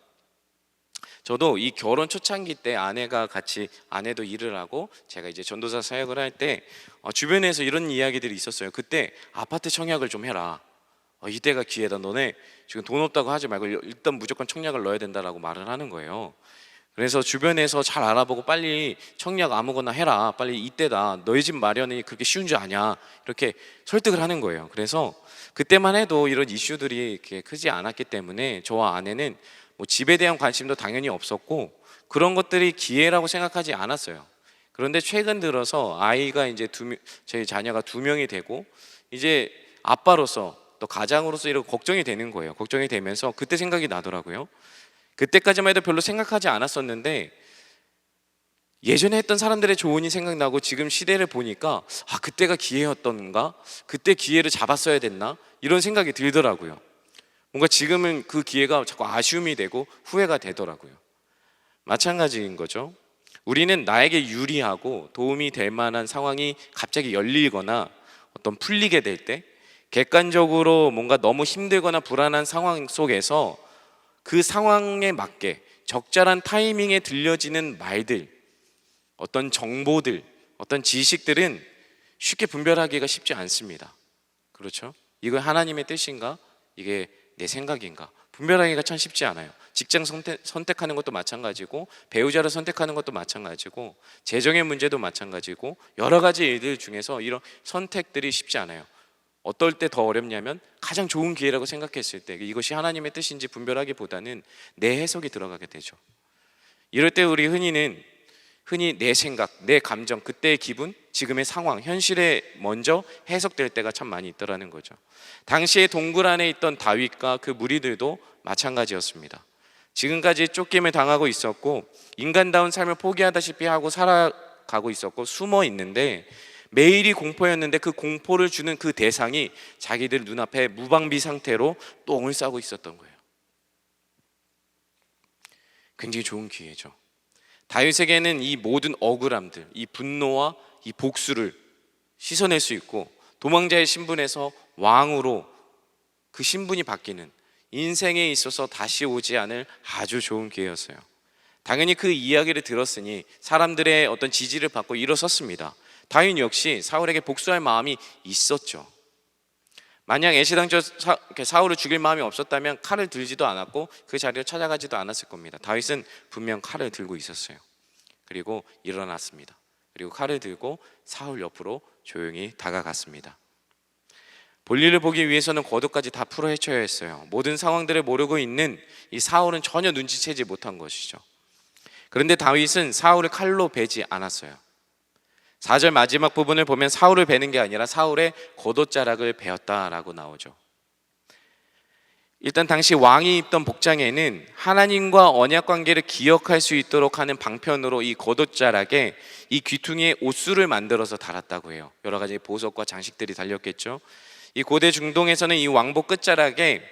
저도 이 결혼 초창기 때 아내도 일을 하고 제가 이제 전도사 사역을 할 때 주변에서 이런 이야기들이 있었어요. 그때 아파트 청약을 좀 해라. 이때가 기회다. 너네 지금 돈 없다고 하지 말고 일단 무조건 청약을 넣어야 된다라고 말을 하는 거예요. 그래서 주변에서 잘 알아보고 빨리 청약 아무거나 해라. 빨리 이때다. 너희 집 마련이 그렇게 쉬운 줄 아냐. 이렇게 설득을 하는 거예요. 그래서 그때만 해도 이런 이슈들이 이렇게 크지 않았기 때문에 저와 아내는 집에 대한 관심도 당연히 없었고 그런 것들이 기회라고 생각하지 않았어요. 그런데 최근 들어서 아이가 이제 저희 자녀가 2명이 되고 이제 아빠로서 또 가장으로서 이런 걱정이 되는 거예요. 걱정이 되면서 그때 생각이 나더라고요. 그때까지만 해도 별로 생각하지 않았었는데 예전에 했던 사람들의 조언이 생각나고 지금 시대를 보니까 그때가 기회였던가? 그때 기회를 잡았어야 됐나? 이런 생각이 들더라고요. 뭔가 지금은 그 기회가 자꾸 아쉬움이 되고 후회가 되더라고요. 마찬가지인 거죠. 우리는 나에게 유리하고 도움이 될 만한 상황이 갑자기 열리거나 어떤 풀리게 될 때, 객관적으로 뭔가 너무 힘들거나 불안한 상황 속에서 그 상황에 맞게 적절한 타이밍에 들려지는 말들, 어떤 정보들, 어떤 지식들은 쉽게 분별하기가 쉽지 않습니다. 그렇죠? 이거 하나님의 뜻인가? 이게 내 생각인가? 분별하기가 참 쉽지 않아요. 직장 선택하는 것도 마찬가지고 배우자를 선택하는 것도 마찬가지고 재정의 문제도 마찬가지고 여러 가지 일들 중에서 이런 선택들이 쉽지 않아요. 어떨 때 더 어렵냐면 가장 좋은 기회라고 생각했을 때 이것이 하나님의 뜻인지 분별하기보다는 내 해석이 들어가게 되죠. 이럴 때 우리 흔히 내 생각, 내 감정, 그때의 기분, 지금의 상황, 현실에 먼저 해석될 때가 참 많이 있더라는 거죠. 당시에 동굴 안에 있던 다윗과 그 무리들도 마찬가지였습니다. 지금까지 쫓김을 당하고 있었고 인간다운 삶을 포기하다시피 하고 살아가고 있었고 숨어 있는데 매일이 공포였는데 그 공포를 주는 그 대상이 자기들 눈앞에 무방비 상태로 똥을 싸고 있었던 거예요. 굉장히 좋은 기회죠. 다윗에게는 이 모든 억울함들, 이 분노와 이 복수를 씻어낼 수 있고 도망자의 신분에서 왕으로 그 신분이 바뀌는 인생에 있어서 다시 오지 않을 아주 좋은 기회였어요. 당연히 그 이야기를 들었으니 사람들의 어떤 지지를 받고 일어섰습니다. 다윗 역시 사울에게 복수할 마음이 있었죠. 만약 애시당초 사울을 죽일 마음이 없었다면 칼을 들지도 않았고 그 자리를 찾아가지도 않았을 겁니다. 다윗은 분명 칼을 들고 있었어요. 그리고 일어났습니다. 그리고 칼을 들고 사울 옆으로 조용히 다가갔습니다. 볼일을 보기 위해서는 겉옷까지 다 풀어 헤쳐야 했어요. 모든 상황들을 모르고 있는 이 사울은 전혀 눈치채지 못한 것이죠. 그런데 다윗은 사울을 칼로 베지 않았어요. 4절 마지막 부분을 보면 사울을 베는 게 아니라 사울의 겉옷자락을 베었다라고 나오죠. 일단 당시 왕이 입던 복장에는 하나님과 언약 관계를 기억할 수 있도록 하는 방편으로 이 겉옷자락에 이 귀퉁이에 옷수를 만들어서 달았다고 해요. 여러 가지 보석과 장식들이 달렸겠죠. 이 고대 중동에서는 이 왕복 끝자락에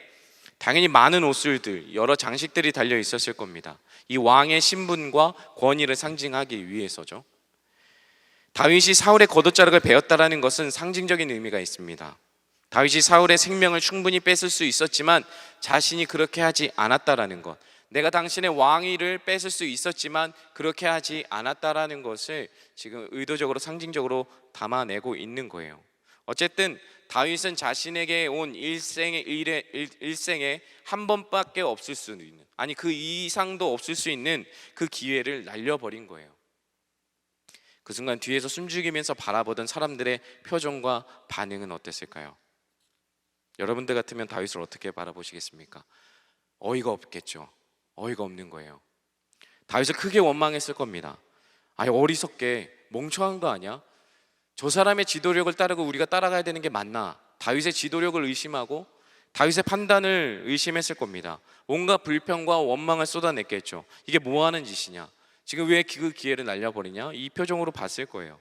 당연히 많은 옷술들, 여러 장식들이 달려 있었을 겁니다. 이 왕의 신분과 권위를 상징하기 위해서죠. 다윗이 사울의 겉옷자락을 베었다라는 것은 상징적인 의미가 있습니다. 다윗이 사울의 생명을 충분히 뺏을 수 있었지만 자신이 그렇게 하지 않았다라는 것, 내가 당신의 왕위를 뺏을 수 있었지만 그렇게 하지 않았다라는 것을 지금 의도적으로 상징적으로 담아내고 있는 거예요. 어쨌든 다윗은 자신에게 온 일생에 한 번밖에 없을 수 있는, 아니 그 이상도 없을 수 있는 그 기회를 날려버린 거예요. 그 순간 뒤에서 숨죽이면서 바라보던 사람들의 표정과 반응은 어땠을까요? 여러분들 같으면 다윗을 어떻게 바라보시겠습니까? 어이가 없겠죠. 어이가 없는 거예요. 다윗을 크게 원망했을 겁니다. 아니 어리석게 멍청한 거 아니야? 저 사람의 지도력을 따르고 우리가 따라가야 되는 게 맞나? 다윗의 지도력을 의심하고 다윗의 판단을 의심했을 겁니다. 온갖 불평과 원망을 쏟아냈겠죠. 이게 뭐 하는 짓이냐? 지금 왜 그 기회를 날려버리냐? 이 표정으로 봤을 거예요.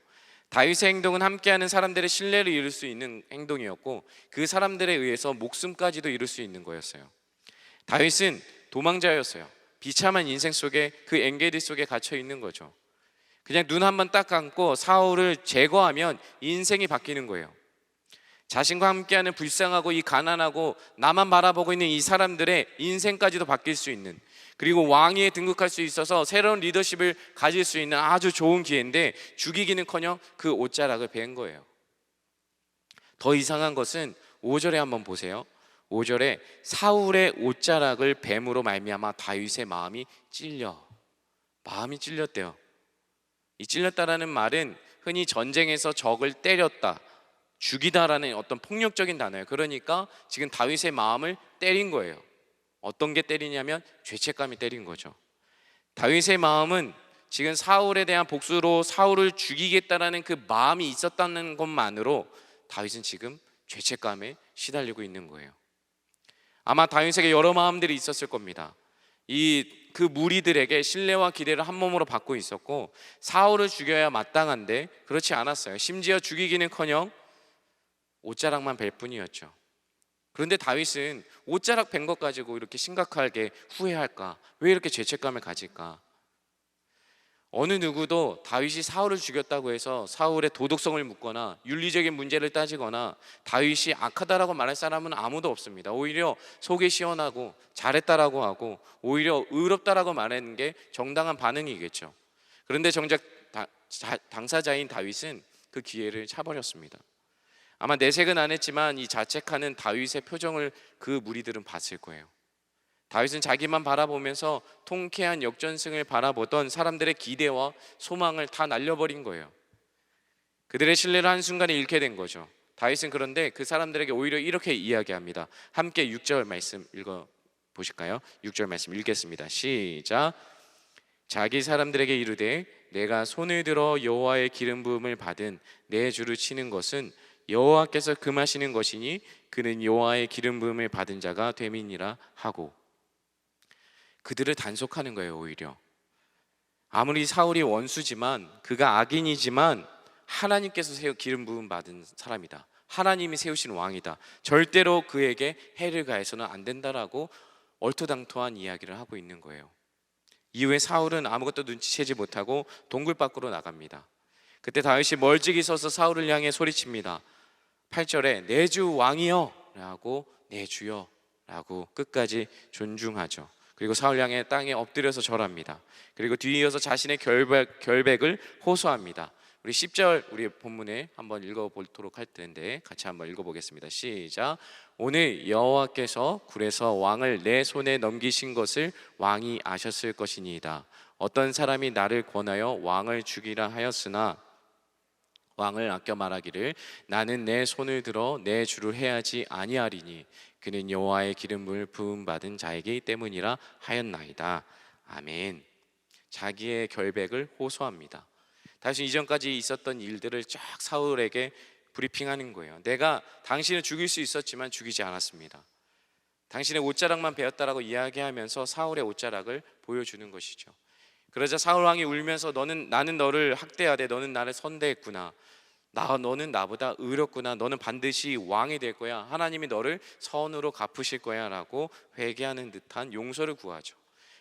다윗의 행동은 함께하는 사람들의 신뢰를 잃을 수 있는 행동이었고 그 사람들에 의해서 목숨까지도 잃을 수 있는 거였어요. 다윗은 도망자였어요. 비참한 인생 속에 그 엥게리 속에 갇혀 있는 거죠. 그냥 눈 한 번 딱 감고 사울을 제거하면 인생이 바뀌는 거예요. 자신과 함께하는 불쌍하고 이 가난하고 나만 바라보고 있는 이 사람들의 인생까지도 바뀔 수 있는, 그리고 왕위에 등극할 수 있어서 새로운 리더십을 가질 수 있는 아주 좋은 기회인데 죽이기는커녕 그 옷자락을 베은 거예요. 더 이상한 것은 5절에 한번 보세요. 5절에 사울의 옷자락을 뱀으로 말미암아 다윗의 마음이 찔렸대요. 이 찔렸다라는 말은 흔히 전쟁에서 적을 때렸다, 죽이다라는 어떤 폭력적인 단어예요. 그러니까 지금 다윗의 마음을 때린 거예요. 어떤 게 때리냐면 죄책감이 때린 거죠. 다윗의 마음은 지금 사울에 대한 복수로 사울을 죽이겠다라는 그 마음이 있었다는 것만으로 다윗은 지금 죄책감에 시달리고 있는 거예요. 아마 다윗에게 여러 마음들이 있었을 겁니다. 그 무리들에게 신뢰와 기대를 한 몸으로 받고 있었고 사울을 죽여야 마땅한데 그렇지 않았어요. 심지어 죽이기는커녕 옷자락만 벨 뿐이었죠. 그런데 다윗은 옷자락 벤 것 가지고 이렇게 심각하게 후회할까? 왜 이렇게 죄책감을 가질까? 어느 누구도 다윗이 사울을 죽였다고 해서 사울의 도덕성을 묻거나 윤리적인 문제를 따지거나 다윗이 악하다라고 말할 사람은 아무도 없습니다. 오히려 속이 시원하고 잘했다라고 하고 오히려 의롭다라고 말하는 게 정당한 반응이겠죠. 그런데 정작 당사자인 다윗은 그 기회를 차버렸습니다. 아마 내색은 안 했지만 이 자책하는 다윗의 표정을 그 무리들은 봤을 거예요. 다윗은 자기만 바라보면서 통쾌한 역전승을 바라보던 사람들의 기대와 소망을 다 날려버린 거예요. 그들의 신뢰를 한순간에 잃게 된 거죠. 다윗은 그런데 그 사람들에게 오히려 이렇게 이야기합니다. 함께 6절 말씀 읽어보실까요? 6절 말씀 읽겠습니다. 시작. 자기 사람들에게 이르되 내가 손을 들어 여호와의 기름 부음을 받은 내 주를 치는 것은 여호와께서 금하시는 것이니 그는 여호와의 기름 부음을 받은 자가 됨이니라 하고, 그들을 단속하는 거예요. 오히려 아무리 사울이 원수지만 그가 악인이지만 하나님께서 기름 부음 받은 사람이다, 하나님이 세우신 왕이다, 절대로 그에게 해를 가해서는 안 된다라고 얼토당토한 이야기를 하고 있는 거예요. 이후에 사울은 아무것도 눈치채지 못하고 동굴 밖으로 나갑니다. 그때 다윗이 멀찍이 서서 사울을 향해 소리칩니다. 8절에 내 주 왕이여 라고 내 주여 라고 끝까지 존중하죠. 그리고 사울 향해 땅에 엎드려서 절합니다. 그리고 뒤이어서 자신의 결백을 호소합니다. 우리 10절 우리 본문에 한번 읽어보도록 할 텐데 같이 한번 읽어보겠습니다. 시작. 오늘 여호와께서 굴에서 왕을 내 손에 넘기신 것을 왕이 아셨을 것이니이다. 어떤 사람이 나를 권하여 왕을 죽이라 하였으나 왕을 아껴 말하기를 나는 내 손을 들어 내 주를 해하지 아니하리니 그는 여호와의 기름을 부음 받은 자이기 때문이라 하였나이다. 아멘. 자기의 결백을 호소합니다. 다시 이전까지 있었던 일들을 쫙 사울에게 브리핑하는 거예요. 내가 당신을 죽일 수 있었지만 죽이지 않았습니다. 당신의 옷자락만 베었다라고 이야기하면서 사울의 옷자락을 보여주는 것이죠. 그러자 사울 왕이 울면서 나는 너를 학대하되 너는 나를 선대했구나. 너는 나보다 의롭구나. 너는 반드시 왕이 될 거야. 하나님이 너를 선으로 갚으실 거야 라고 회개하는 듯한 용서를 구하죠.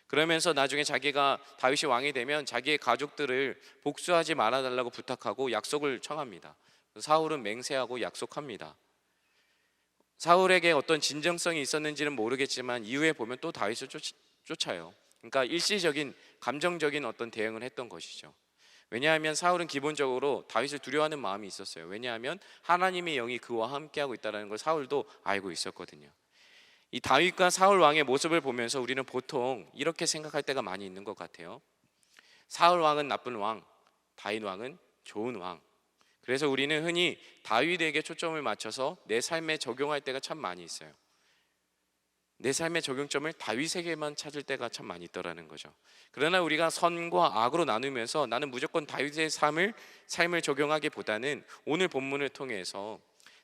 그러면서 나중에 자기가 다윗이 왕이 되면 자기의 가족들을 복수하지 말아달라고 부탁하고 약속을 청합니다. 사울은 맹세하고 약속합니다. 사울에게 어떤 진정성이 있었는지는 모르겠지만 이후에 보면 또 다윗을 쫓아요. 그러니까 일시적인 감정적인 어떤 대응을 했던 것이죠. 왜냐하면 사울은 기본적으로 다윗을 두려워하는 마음이 있었어요. 왜냐하면 하나님의 영이 그와 함께하고 있다는 걸 사울도 알고 있었거든요. 이 다윗과 사울 왕의 모습을 보면서 우리는 보통 이렇게 생각할 때가 많이 있는 것 같아요. 사울 왕은 나쁜 왕, 다윗 왕은 좋은 왕. 그래서 우리는 흔히 다윗에게 초점을 맞춰서 내 삶에 적용할 때가 참 많이 있어요. 내 삶의 적용점을 다윗에게만 찾을 때가 참 많이 있더라는 거죠. 그러나 우리가 선과 악으로 나누면서 나는 무조건 다윗의 삶을 적용하기보다는 오늘 본문을 통해서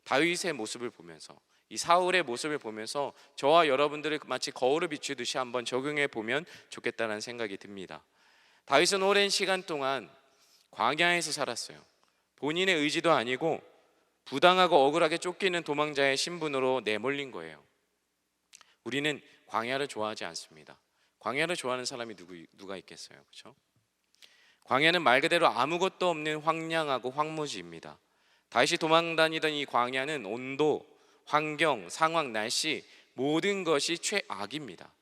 다윗의 모습을 보면서 이 사울의 모습을 보면서 저와 여러분들을 마치 거울을 비추듯이 한번 적용해 보면 좋겠다는 생각이 듭니다. 다윗은 오랜 시간 동안 광야에서 살았어요. 본인의 의지도 아니고 부당하고 억울하게 쫓기는 도망자의 신분으로 내몰린 거예요. 우리는 광야를 좋아하지 않습니다. 광야를 좋아하는 사람이 누가 있겠어요, 그렇죠? 광야는 말 그대로 아무것도 없는 황량하고 황무지입니다. 다윗이 도망다니던 이 광야는 온도, 환경, 상황, 날씨 모든 것이 최악입니다.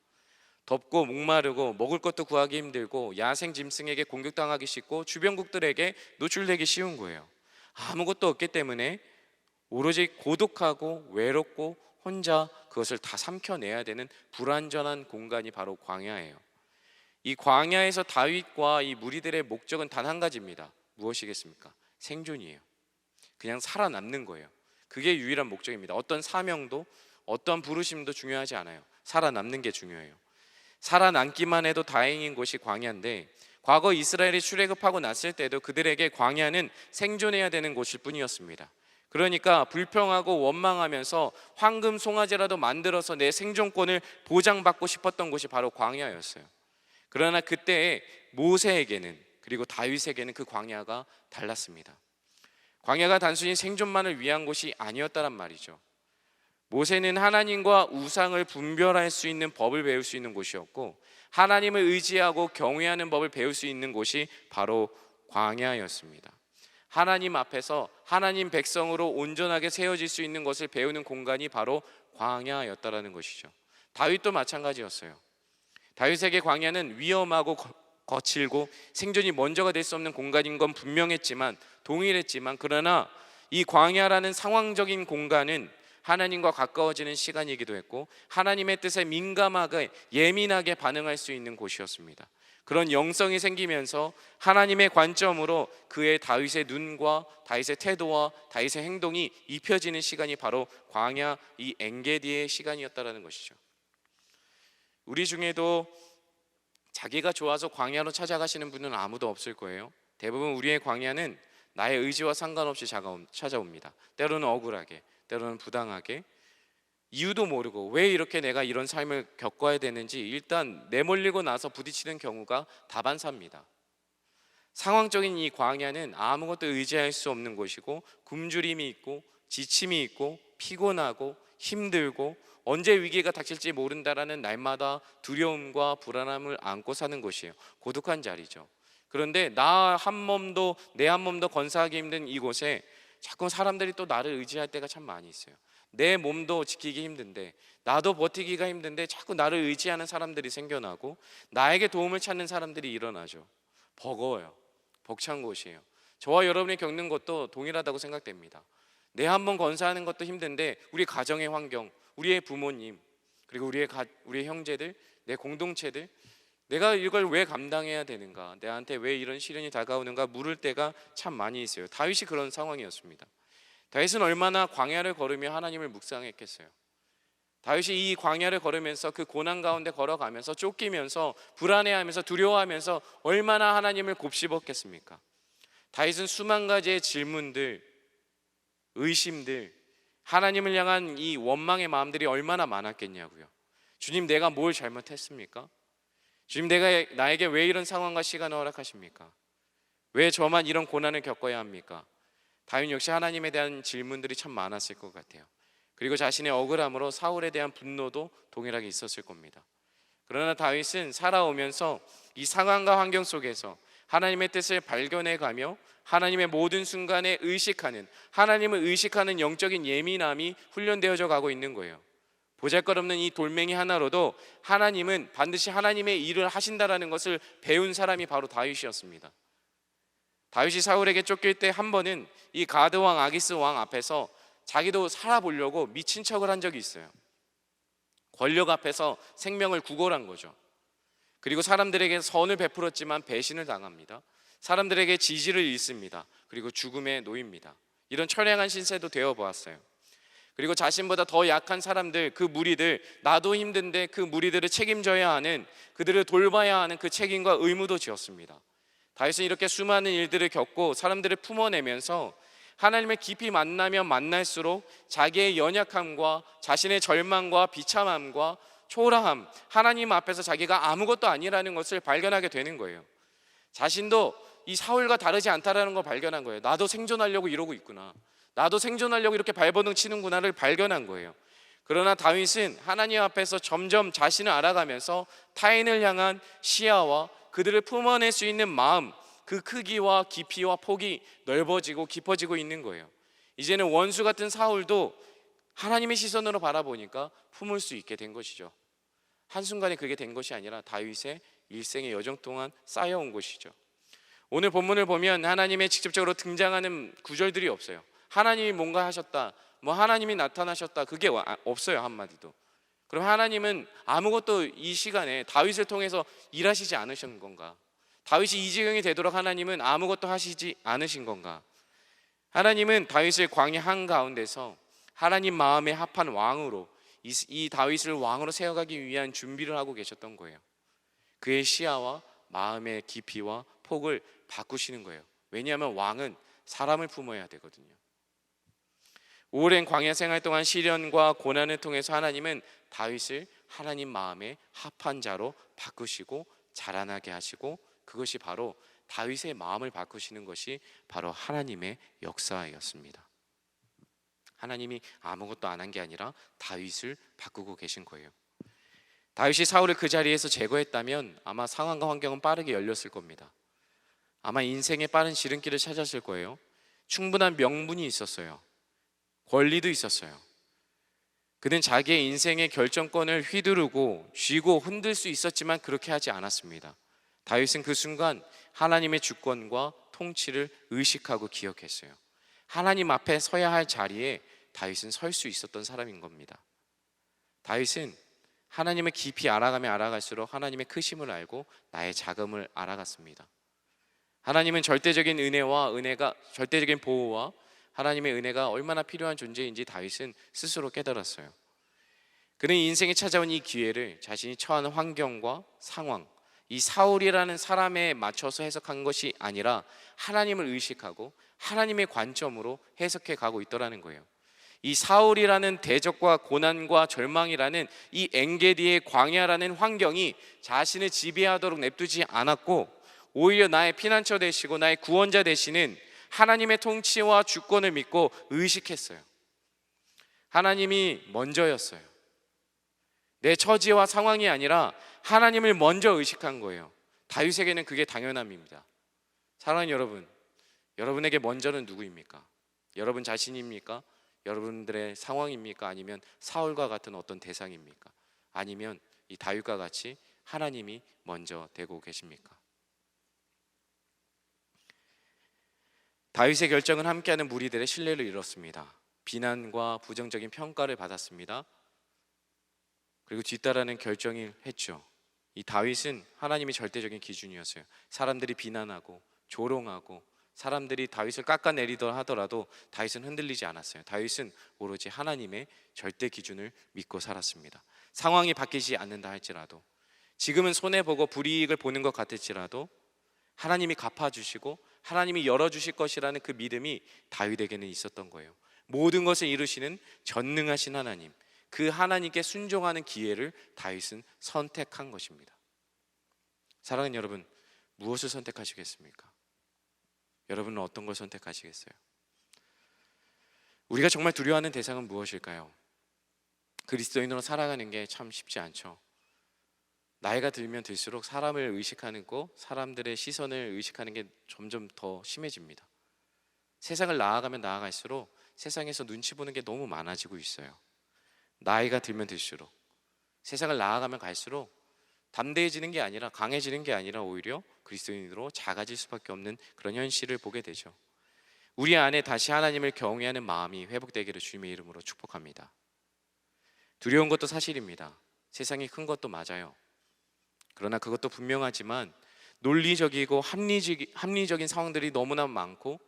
덥고 목마르고 먹을 것도 구하기 힘들고 야생 짐승에게 공격당하기 쉽고 주변국들에게 노출되기 쉬운 거예요. 아무것도 없기 때문에 오로지 고독하고 외롭고 혼자 그것을 다 삼켜내야 되는 불완전한 공간이 바로 광야예요. 이 광야에서 다윗과 이 무리들의 목적은 단 한 가지입니다. 무엇이겠습니까? 생존이에요. 그냥 살아남는 거예요. 그게 유일한 목적입니다. 어떤 사명도 어떤 부르심도 중요하지 않아요. 살아남는 게 중요해요. 살아남기만 해도 다행인 곳이 광야인데 과거 이스라엘이 출애굽하고 났을 때도 그들에게 광야는 생존해야 되는 곳일 뿐이었습니다. 그러니까 불평하고 원망하면서 황금 송아지라도 만들어서 내 생존권을 보장받고 싶었던 곳이 바로 광야였어요. 그러나 그때 모세에게는 그리고 다윗에게는 그 광야가 달랐습니다. 광야가 단순히 생존만을 위한 곳이 아니었다란 말이죠. 모세는 하나님과 우상을 분별할 수 있는 법을 배울 수 있는 곳이었고 하나님을 의지하고 경외하는 법을 배울 수 있는 곳이 바로 광야였습니다. 하나님 앞에서 하나님 백성으로 온전하게 세워질 수 있는 것을 배우는 공간이 바로 광야였다라는 것이죠. 다윗도 마찬가지였어요. 다윗에게 광야는 위험하고 거칠고 생존이 먼저가 될 수 없는 공간인 건 분명했지만 동일했지만 그러나 이 광야라는 상황적인 공간은 하나님과 가까워지는 시간이기도 했고 하나님의 뜻에 민감하게 예민하게 반응할 수 있는 곳이었습니다. 그런 영성이 생기면서 하나님의 관점으로 그의 다윗의 눈과 다윗의 태도와 다윗의 행동이 입혀지는 시간이 바로 광야 이 엔게디의 시간이었다라는 것이죠. 우리 중에도 자기가 좋아서 광야로 찾아가시는 분은 아무도 없을 거예요. 대부분 우리의 광야는 나의 의지와 상관없이 찾아옵니다. 때로는 억울하게, 때로는 부당하게, 이유도 모르고 왜 이렇게 내가 이런 삶을 겪어야 되는지 일단 내몰리고 나서 부딪히는 경우가 다반사입니다. 상황적인 이 광야는 아무것도 의지할 수 없는 곳이고 굶주림이 있고 지침이 있고 피곤하고 힘들고 언제 위기가 닥칠지 모른다라는 날마다 두려움과 불안함을 안고 사는 곳이에요. 고독한 자리죠. 그런데 내 한 몸도 건사하기 힘든 이곳에 자꾸 사람들이 또 나를 의지할 때가 참 많이 있어요. 내 몸도 지키기 힘든데, 나도 버티기가 힘든데 자꾸 나를 의지하는 사람들이 생겨나고 나에게 도움을 찾는 사람들이 일어나죠. 버거워요. 벅찬 곳이에요. 저와 여러분이 겪는 것도 동일하다고 생각됩니다. 내 한번 건사하는 것도 힘든데 우리 가정의 환경, 우리의 부모님, 그리고 우리의 형제들, 내 공동체들, 내가 이걸 왜 감당해야 되는가, 내한테 왜 이런 시련이 다가오는가 물을 때가 참 많이 있어요. 다윗이 그런 상황이었습니다. 다윗은 얼마나 광야를 걸으며 하나님을 묵상했겠어요. 다윗이 이 광야를 걸으면서 그 고난 가운데 걸어가면서 쫓기면서 불안해하면서 두려워하면서 얼마나 하나님을 곱씹었겠습니까? 다윗은 수만 가지의 질문들, 의심들, 하나님을 향한 이 원망의 마음들이 얼마나 많았겠냐고요. 주님, 내가 뭘 잘못했습니까? 주님, 나에게 왜 이런 상황과 시간을 허락하십니까? 왜 저만 이런 고난을 겪어야 합니까? 다윗 역시 하나님에 대한 질문들이 참 많았을 것 같아요. 그리고 자신의 억울함으로 사울에 대한 분노도 동일하게 있었을 겁니다. 그러나 다윗은 살아오면서 이 상황과 환경 속에서 하나님의 뜻을 발견해가며 하나님의 모든 순간에 하나님을 의식하는 영적인 예민함이 훈련되어져 가고 있는 거예요. 보잘것없는 이 돌멩이 하나로도 하나님은 반드시 하나님의 일을 하신다라는 것을 배운 사람이 바로 다윗이었습니다. 다윗이 사울에게 쫓길 때 한 번은 이 가드 왕 아기스 왕 앞에서 자기도 살아보려고 미친 척을 한 적이 있어요. 권력 앞에서 생명을 구걸한 거죠. 그리고 사람들에게 선을 베풀었지만 배신을 당합니다. 사람들에게 지지를 잃습니다. 그리고 죽음에 놓입니다. 이런 처량한 신세도 되어보았어요. 그리고 자신보다 더 약한 사람들, 그 무리들, 나도 힘든데 그 무리들을 책임져야 하는, 그들을 돌봐야 하는 그 책임과 의무도 지었습니다. 다윗은 이렇게 수많은 일들을 겪고 사람들을 품어내면서 하나님을 깊이 만나면 만날수록 자기의 연약함과 자신의 절망과 비참함과 초라함, 하나님 앞에서 자기가 아무것도 아니라는 것을 발견하게 되는 거예요. 자신도 이 사울과 다르지 않다라는 걸 발견한 거예요. 나도 생존하려고 이러고 있구나, 나도 생존하려고 이렇게 발버둥 치는구나를 발견한 거예요. 그러나 다윗은 하나님 앞에서 점점 자신을 알아가면서 타인을 향한 시야와 그들을 품어낼 수 있는 마음, 그 크기와 깊이와 폭이 넓어지고 깊어지고 있는 거예요. 이제는 원수 같은 사울도 하나님의 시선으로 바라보니까 품을 수 있게 된 것이죠. 한순간에 그게 된 것이 아니라 다윗의 일생의 여정 동안 쌓여온 것이죠. 오늘 본문을 보면 하나님의 직접적으로 등장하는 구절들이 없어요. 하나님이 뭔가 하셨다, 하나님이 나타나셨다, 그게 없어요, 한마디도. 그럼 하나님은 아무것도 이 시간에 다윗을 통해서 일하시지 않으신 건가? 다윗이 이 지경이 되도록 하나님은 아무것도 하시지 않으신 건가? 하나님은 다윗을 광야 한가운데서 하나님 마음에 합한 왕으로, 이 다윗을 왕으로 세워가기 위한 준비를 하고 계셨던 거예요. 그의 시야와 마음의 깊이와 폭을 바꾸시는 거예요. 왜냐하면 왕은 사람을 품어야 되거든요. 오랜 광야 생활 동안 시련과 고난을 통해서 하나님은 다윗을 하나님 마음에 합한 자로 바꾸시고 자라나게 하시고, 그것이 바로 다윗의 마음을 바꾸시는 것이 바로 하나님의 역사였습니다. 하나님이 아무것도 안 한 게 아니라 다윗을 바꾸고 계신 거예요. 다윗이 사울을 그 자리에서 제거했다면 아마 상황과 환경은 빠르게 열렸을 겁니다. 아마 인생의 빠른 지름길을 찾았을 거예요. 충분한 명분이 있었어요. 권리도 있었어요. 그는 자기의 인생의 결정권을 휘두르고 쥐고 흔들 수 있었지만 그렇게 하지 않았습니다. 다윗은 그 순간 하나님의 주권과 통치를 의식하고 기억했어요. 하나님 앞에 서야 할 자리에 다윗은 설 수 있었던 사람인 겁니다. 다윗은 하나님을 깊이 알아가면 알아갈수록 하나님의 크심을 알고 나의 작음을 알아갔습니다. 하나님은 절대적인 절대적인 보호와 하나님의 은혜가 얼마나 필요한 존재인지 다윗은 스스로 깨달았어요. 그는 인생에 찾아온 이 기회를 자신이 처한 환경과 상황, 이 사울이라는 사람에 맞춰서 해석한 것이 아니라 하나님을 의식하고 하나님의 관점으로 해석해 가고 있더라는 거예요. 이 사울이라는 대적과 고난과 절망이라는 이 엔게디의 광야라는 환경이 자신을 지배하도록 냅두지 않았고, 오히려 나의 피난처 되시고 나의 구원자 되시는 하나님의 통치와 주권을 믿고 의식했어요. 하나님이 먼저였어요. 내 처지와 상황이 아니라 하나님을 먼저 의식한 거예요. 다윗에게는 그게 당연함입니다. 사랑하는 여러분, 여러분에게 먼저는 누구입니까? 여러분 자신입니까? 여러분들의 상황입니까? 아니면 사울과 같은 어떤 대상입니까? 아니면 이 다윗과 같이 하나님이 먼저 되고 계십니까? 다윗의 결정은 함께하는 무리들의 신뢰를 잃었습니다. 비난과 부정적인 평가를 받았습니다. 그리고 뒤따르는 결정을 했죠. 이 다윗은 하나님이 절대적인 기준이었어요. 사람들이 비난하고 조롱하고 사람들이 다윗을 깎아내리더라 하더라도 다윗은 흔들리지 않았어요. 다윗은 오로지 하나님의 절대 기준을 믿고 살았습니다. 상황이 바뀌지 않는다 할지라도, 지금은 손해보고 불이익을 보는 것 같을지라도 하나님이 갚아주시고 하나님이 열어주실 것이라는 그 믿음이 다윗에게는 있었던 거예요. 모든 것을 이루시는 전능하신 하나님, 그 하나님께 순종하는 기회를 다윗은 선택한 것입니다. 사랑하는 여러분, 무엇을 선택하시겠습니까? 여러분은 어떤 걸 선택하시겠어요? 우리가 정말 두려워하는 대상은 무엇일까요? 그리스도인으로 살아가는 게 참 쉽지 않죠. 나이가 들면 들수록 사람을 의식하는 거, 사람들의 시선을 의식하는 게 점점 더 심해집니다. 세상을 나아가면 나아갈수록 세상에서 눈치 보는 게 너무 많아지고 있어요. 나이가 들면 들수록, 세상을 나아가면 갈수록 담대해지는 게 아니라, 강해지는 게 아니라 오히려 그리스도인으로 작아질 수밖에 없는 그런 현실을 보게 되죠. 우리 안에 다시 하나님을 경외하는 마음이 회복되기를 주님의 이름으로 축복합니다. 두려운 것도 사실입니다. 세상이 큰 것도 맞아요. 그러나 그것도 분명하지만 논리적이고 합리적인 상황들이 너무나 많고,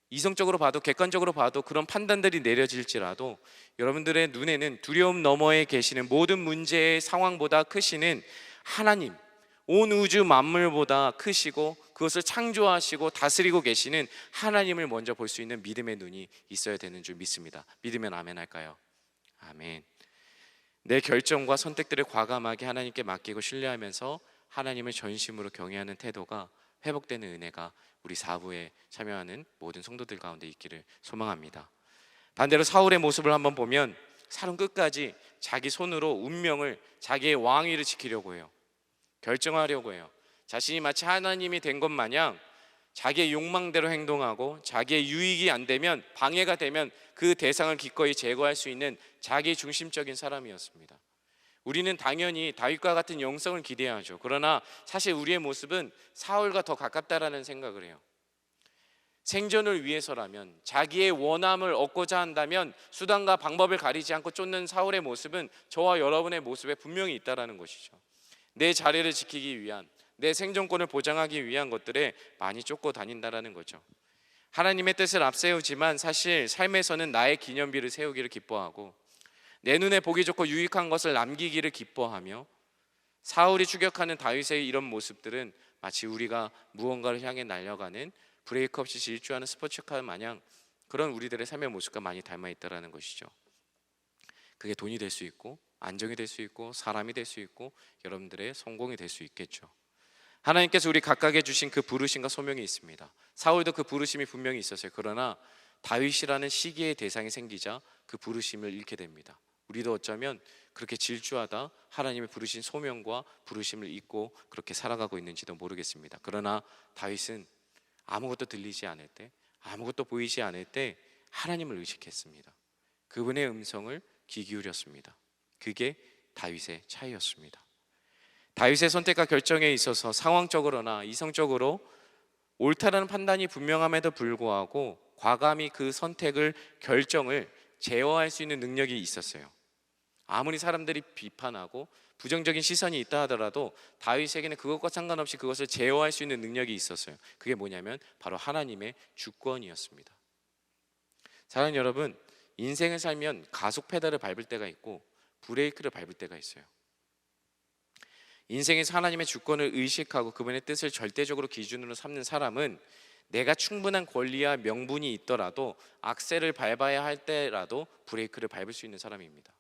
이성적으로 봐도 객관적으로 봐도 그런 판단들이 내려질지라도 여러분들의 눈에는 두려움 너머에 계시는 모든 문제의 상황보다 크시는 하나님, 온 우주 만물보다 크시고 그것을 창조하시고 다스리고 계시는 하나님을 먼저 볼 수 있는 믿음의 눈이 있어야 되는 줄 믿습니다. 믿으면 아멘 할까요? 아멘. 내 결정과 선택들을 과감하게 하나님께 맡기고 신뢰하면서 하나님을 전심으로 경외하는 태도가 회복되는 은혜가 우리 사부에 참여하는 모든 성도들 가운데 있기를 소망합니다. 반대로 사울의 모습을 한번 보면 사울은 끝까지 자기 손으로 운명을, 자기의 왕위를 지키려고 해요. 결정하려고 해요. 자신이 마치 하나님이 된 것 마냥 자기의 욕망대로 행동하고, 자기의 유익이 안 되면, 방해가 되면 그 대상을 기꺼이 제거할 수 있는 자기 중심적인 사람이었습니다. 우리는 당연히 다윗과 같은 영성을 기대하죠. 그러나 사실 우리의 모습은 사울과 더 가깝다라는 생각을 해요. 생존을 위해서라면, 자기의 원함을 얻고자 한다면 수단과 방법을 가리지 않고 쫓는 사울의 모습은 저와 여러분의 모습에 분명히 있다라는 것이죠. 내 자리를 지키기 위한, 내 생존권을 보장하기 위한 것들에 많이 쫓고 다닌다라는 거죠. 하나님의 뜻을 앞세우지만 사실 삶에서는 나의 기념비를 세우기를 기뻐하고, 내 눈에 보기 좋고 유익한 것을 남기기를 기뻐하며, 사울이 추격하는 다윗의 이런 모습들은 마치 우리가 무언가를 향해 날려가는 브레이크 없이 질주하는 스포츠카 마냥 그런 우리들의 삶의 모습과 많이 닮아 있다는 것이죠. 그게 돈이 될 수 있고, 안정이 될 수 있고, 사람이 될 수 있고, 여러분들의 성공이 될 수 있겠죠. 하나님께서 우리 각각에 주신 그 부르심과 소명이 있습니다. 사울도 그 부르심이 분명히 있었어요. 그러나 다윗이라는 시기의 대상이 생기자 그 부르심을 잃게 됩니다. 우리도 어쩌면 그렇게 질주하다 하나님의 부르신 소명과 부르심을 잊고 그렇게 살아가고 있는지도 모르겠습니다. 그러나 다윗은 아무것도 들리지 않을 때, 아무것도 보이지 않을 때 하나님을 의식했습니다. 그분의 음성을 귀 기울였습니다. 그게 다윗의 차이였습니다. 다윗의 선택과 결정에 있어서 상황적으로나 이성적으로 옳다라는 판단이 분명함에도 불구하고 과감히 그 선택을, 결정을 제어할 수 있는 능력이 있었어요. 아무리 사람들이 비판하고 부정적인 시선이 있다 하더라도 다윗에게는 그것과 상관없이 그것을 제어할 수 있는 능력이 있었어요. 그게 뭐냐면 바로 하나님의 주권이었습니다. 사랑하는 여러분, 인생을 살면 가속 페달을 밟을 때가 있고 브레이크를 밟을 때가 있어요. 인생에서 하나님의 주권을 의식하고 그분의 뜻을 절대적으로 기준으로 삼는 사람은 내가 충분한 권리와 명분이 있더라도, 악셀을 밟아야 할 때라도 브레이크를 밟을 수 있는 사람입니다.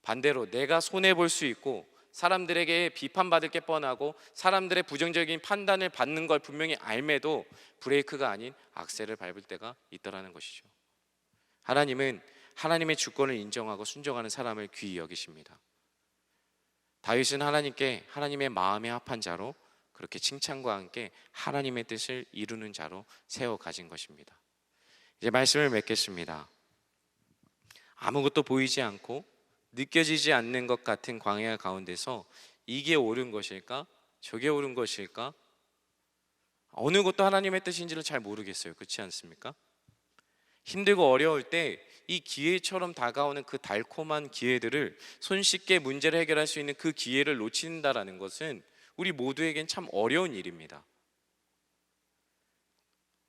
반대로 내가 손해볼 수 있고 사람들에게 비판받을 게 뻔하고 사람들의 부정적인 판단을 받는 걸 분명히 알매도 브레이크가 아닌 악셀을 밟을 때가 있다라는 것이죠. 하나님은 하나님의 주권을 인정하고 순종하는 사람을 귀히 여기십니다. 다윗은 하나님께 하나님의 마음에 합한 자로, 그렇게 칭찬과 함께 하나님의 뜻을 이루는 자로 세워 가진 것입니다. 이제 말씀을 맺겠습니다. 아무것도 보이지 않고 느껴지지 않는 것 같은 광야 가운데서 이게 옳은 것일까? 저게 옳은 것일까? 어느 것도 하나님의 뜻인지를 잘 모르겠어요. 그렇지 않습니까? 힘들고 어려울 때 이 기회처럼 다가오는 그 달콤한 기회들을, 손쉽게 문제를 해결할 수 있는 그 기회를 놓친다라는 것은 우리 모두에겐 참 어려운 일입니다.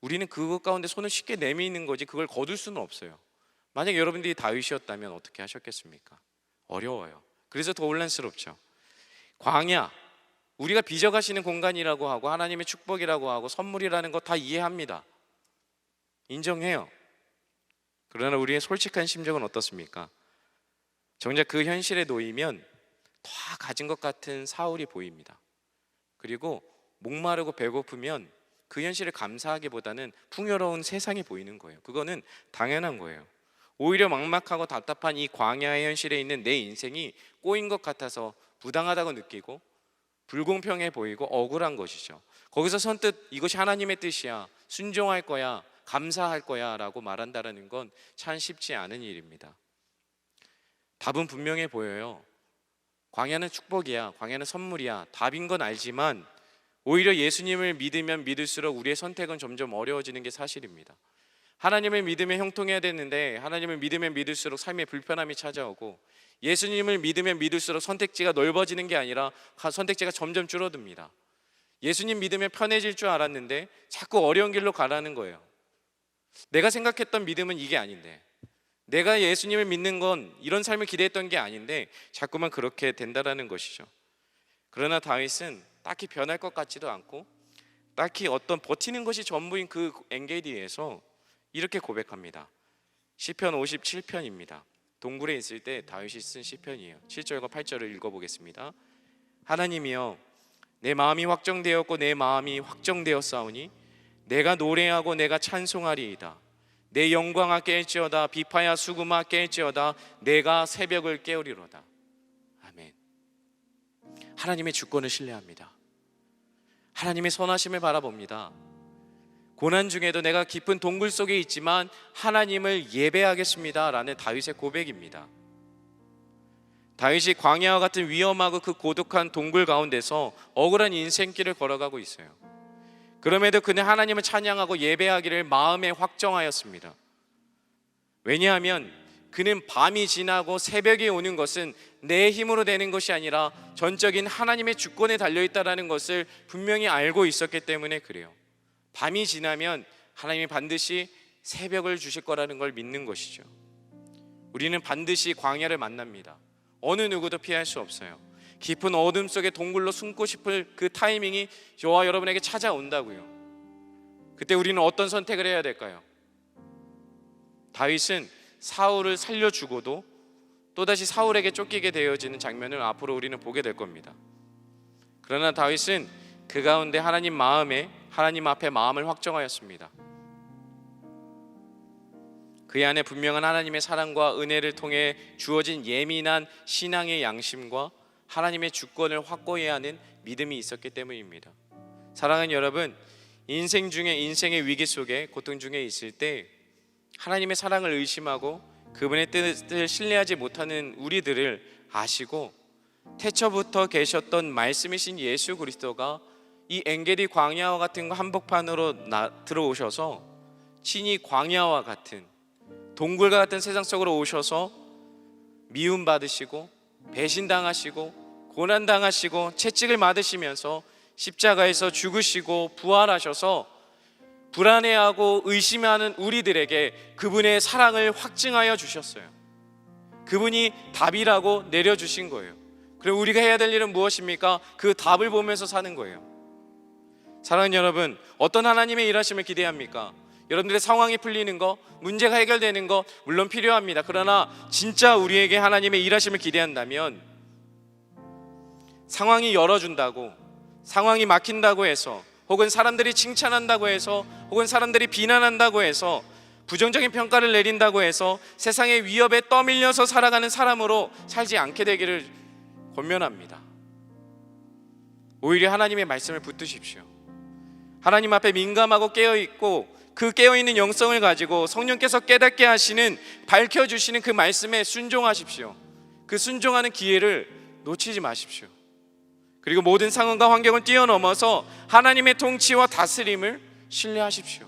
우리는 그것 가운데 손을 쉽게 내미는 거지 그걸 거둘 수는 없어요. 만약 여러분들이 다윗이었다면 어떻게 하셨겠습니까? 어려워요. 그래서 더 혼란스럽죠. 광야, 우리가 빚어가시는 공간이라고 하고 하나님의 축복이라고 하고 선물이라는 거 다 이해합니다. 인정해요. 그러나 우리의 솔직한 심정은 어떻습니까? 정작 그 현실에 놓이면 다 가진 것 같은 사울이 보입니다. 그리고 목마르고 배고프면 그 현실을 감사하기보다는 풍요로운 세상이 보이는 거예요. 그거는 당연한 거예요. 오히려 막막하고 답답한 이 광야의 현실에 있는 내 인생이 꼬인 것 같아서 부당하다고 느끼고 불공평해 보이고 억울한 것이죠. 거기서 선뜻 이것이 하나님의 뜻이야, 순종할 거야, 감사할 거야 라고 말한다는 건 참 쉽지 않은 일입니다. 답은 분명해 보여요. 광야는 축복이야, 광야는 선물이야, 답인 건 알지만 오히려 예수님을 믿으면 믿을수록 우리의 선택은 점점 어려워지는 게 사실입니다. 하나님을 믿으면 형통해야 되는데 하나님을 믿으면 믿을수록 삶에 불편함이 찾아오고, 예수님을 믿으면 믿을수록 선택지가 넓어지는 게 아니라 선택지가 점점 줄어듭니다. 예수님 믿으면 편해질 줄 알았는데 자꾸 어려운 길로 가라는 거예요. 내가 생각했던 믿음은 이게 아닌데, 내가 예수님을 믿는 건 이런 삶을 기대했던 게 아닌데 자꾸만 그렇게 된다라는 것이죠. 그러나 다윗은 딱히 변할 것 같지도 않고 딱히 어떤 버티는 것이 전부인 그 엔게디에서 이렇게 고백합니다. 시편 57편입니다. 동굴에 있을 때 다윗이 쓴 시편이에요. 7절과 8절을 읽어보겠습니다. 하나님이여, 내 마음이 확정되었고 내 마음이 확정되었사오니 내가 노래하고 내가 찬송하리이다. 내 영광아 깰지어다, 비파야 수금아 깰지어다, 내가 새벽을 깨우리로다. 아멘. 하나님의 주권을 신뢰합니다. 하나님의 선하심을 바라봅니다. 고난 중에도 내가 깊은 동굴 속에 있지만 하나님을 예배하겠습니다 라는 다윗의 고백입니다. 다윗이 광야와 같은 위험하고 그 고독한 동굴 가운데서 억울한 인생길을 걸어가고 있어요. 그럼에도 그는 하나님을 찬양하고 예배하기를 마음에 확정하였습니다. 왜냐하면 그는 밤이 지나고 새벽이 오는 것은 내 힘으로 되는 것이 아니라 전적인 하나님의 주권에 달려있다는 것을 분명히 알고 있었기 때문에 그래요. 밤이 지나면 하나님이 반드시 새벽을 주실 거라는 걸 믿는 것이죠. 우리는 반드시 광야를 만납니다. 어느 누구도 피할 수 없어요. 깊은 어둠 속에 동굴로 숨고 싶을 그 타이밍이 저와 여러분에게 찾아온다고요. 그때 우리는 어떤 선택을 해야 될까요? 다윗은 사울을 살려주고도 또다시 사울에게 쫓기게 되어지는 장면을 앞으로 우리는 보게 될 겁니다. 그러나 다윗은 그 가운데 하나님 앞에 마음을 확정하였습니다. 그 안에 분명한 하나님의 사랑과 은혜를 통해 주어진 예민한 신앙의 양심과 하나님의 주권을 확고히 하는 믿음이 있었기 때문입니다. 사랑하는 여러분, 인생의 위기 속에 고통 중에 있을 때 하나님의 사랑을 의심하고 그분의 뜻을 신뢰하지 못하는 우리들을 아시고 태초부터 계셨던 말씀이신 예수 그리스도가 이 엔게디 광야와 같은 한복판으로 들어오셔서 친히 광야와 같은 동굴과 같은 세상 속으로 오셔서 미움받으시고 배신당하시고 고난당하시고 채찍을 맞으시면서 십자가에서 죽으시고 부활하셔서 불안해하고 의심하는 우리들에게 그분의 사랑을 확증하여 주셨어요. 그분이 답이라고 내려주신 거예요. 그리고 우리가 해야 될 일은 무엇입니까? 그 답을 보면서 사는 거예요. 사랑하는 여러분, 어떤 하나님의 일하심을 기대합니까? 여러분들의 상황이 풀리는 거, 문제가 해결되는 거 물론 필요합니다. 그러나 진짜 우리에게 하나님의 일하심을 기대한다면 상황이 열어준다고, 상황이 막힌다고 해서, 혹은 사람들이 칭찬한다고 해서, 혹은 사람들이 비난한다고 해서, 부정적인 평가를 내린다고 해서 세상의 위협에 떠밀려서 살아가는 사람으로 살지 않게 되기를 권면합니다. 오히려 하나님의 말씀을 붙드십시오. 하나님 앞에 민감하고 깨어있고 그 깨어있는 영성을 가지고 성령께서 깨닫게 하시는, 밝혀주시는 그 말씀에 순종하십시오. 그 순종하는 기회를 놓치지 마십시오. 그리고 모든 상황과 환경을 뛰어넘어서 하나님의 통치와 다스림을 신뢰하십시오.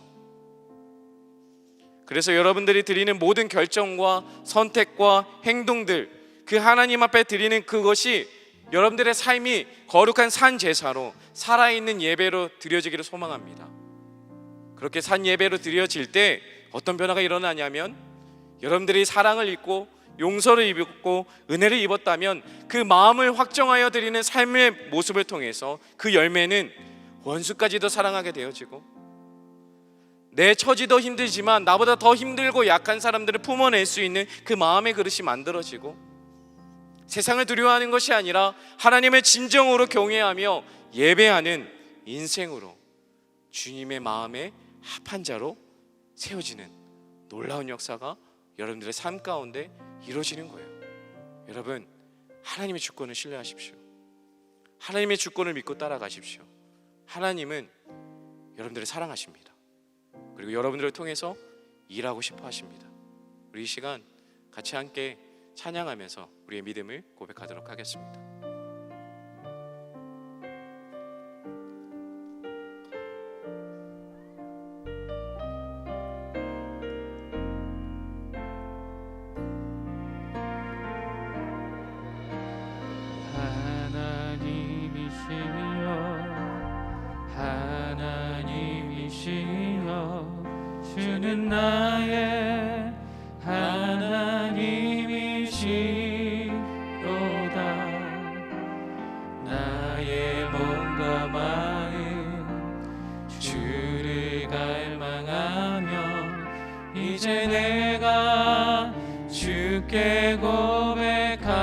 그래서 여러분들이 드리는 모든 결정과 선택과 행동들, 그 하나님 앞에 드리는 그것이 여러분들의 삶이 거룩한 산 제사로 살아있는 예배로 드려지기를 소망합니다. 그렇게 산 예배로 드려질 때 어떤 변화가 일어나냐면, 여러분들이 사랑을 입고 용서를 입고 은혜를 입었다면 그 마음을 확정하여 드리는 삶의 모습을 통해서 그 열매는 원수까지도 사랑하게 되어지고, 내 처지도 힘들지만 나보다 더 힘들고 약한 사람들을 품어낼 수 있는 그 마음의 그릇이 만들어지고, 세상을 두려워하는 것이 아니라 하나님을 진정으로 경외하며 예배하는 인생으로 주님의 마음에 합한 자로 세워지는 놀라운 역사가 여러분들의 삶 가운데 이루어지는 거예요. 여러분, 하나님의 주권을 신뢰하십시오. 하나님의 주권을 믿고 따라가십시오. 하나님은 여러분들을 사랑하십니다. 그리고 여러분들을 통해서 일하고 싶어 하십니다. 우리 이 시간 같이 함께 찬양하면서 우리의 믿음을 고백하도록 하겠습니다. 하나님이시여 주는 나의 하나님이시로다. 나의 몸과 마음 주를 갈망하며 이제 내가 주께 고백하는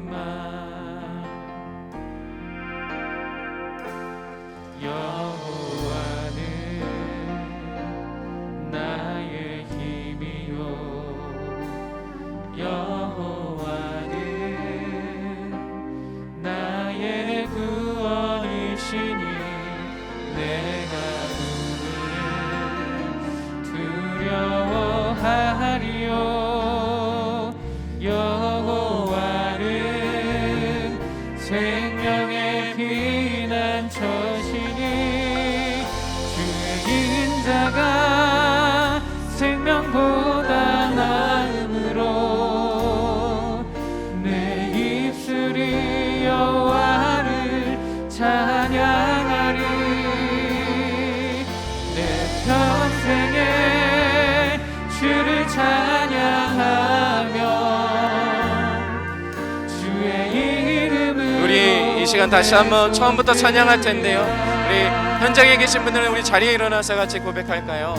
말. 여호와는 나의 힘이요 여호와는 나의 구원이시니 내가 누구를 두려워하리요. 여호와는 생명의 피난처시니 주의 인자가 생명보다 나음으로 내 입술이 여호와를 찬양하리. 내 평생에 주를 찬양하며 주의 이름으로. 우리 이 시간 다시 한번 처음부터 찬양할 텐데요, 우리 현장에 계신 분들은 우리 자리에 일어나서 같이 고백할까요?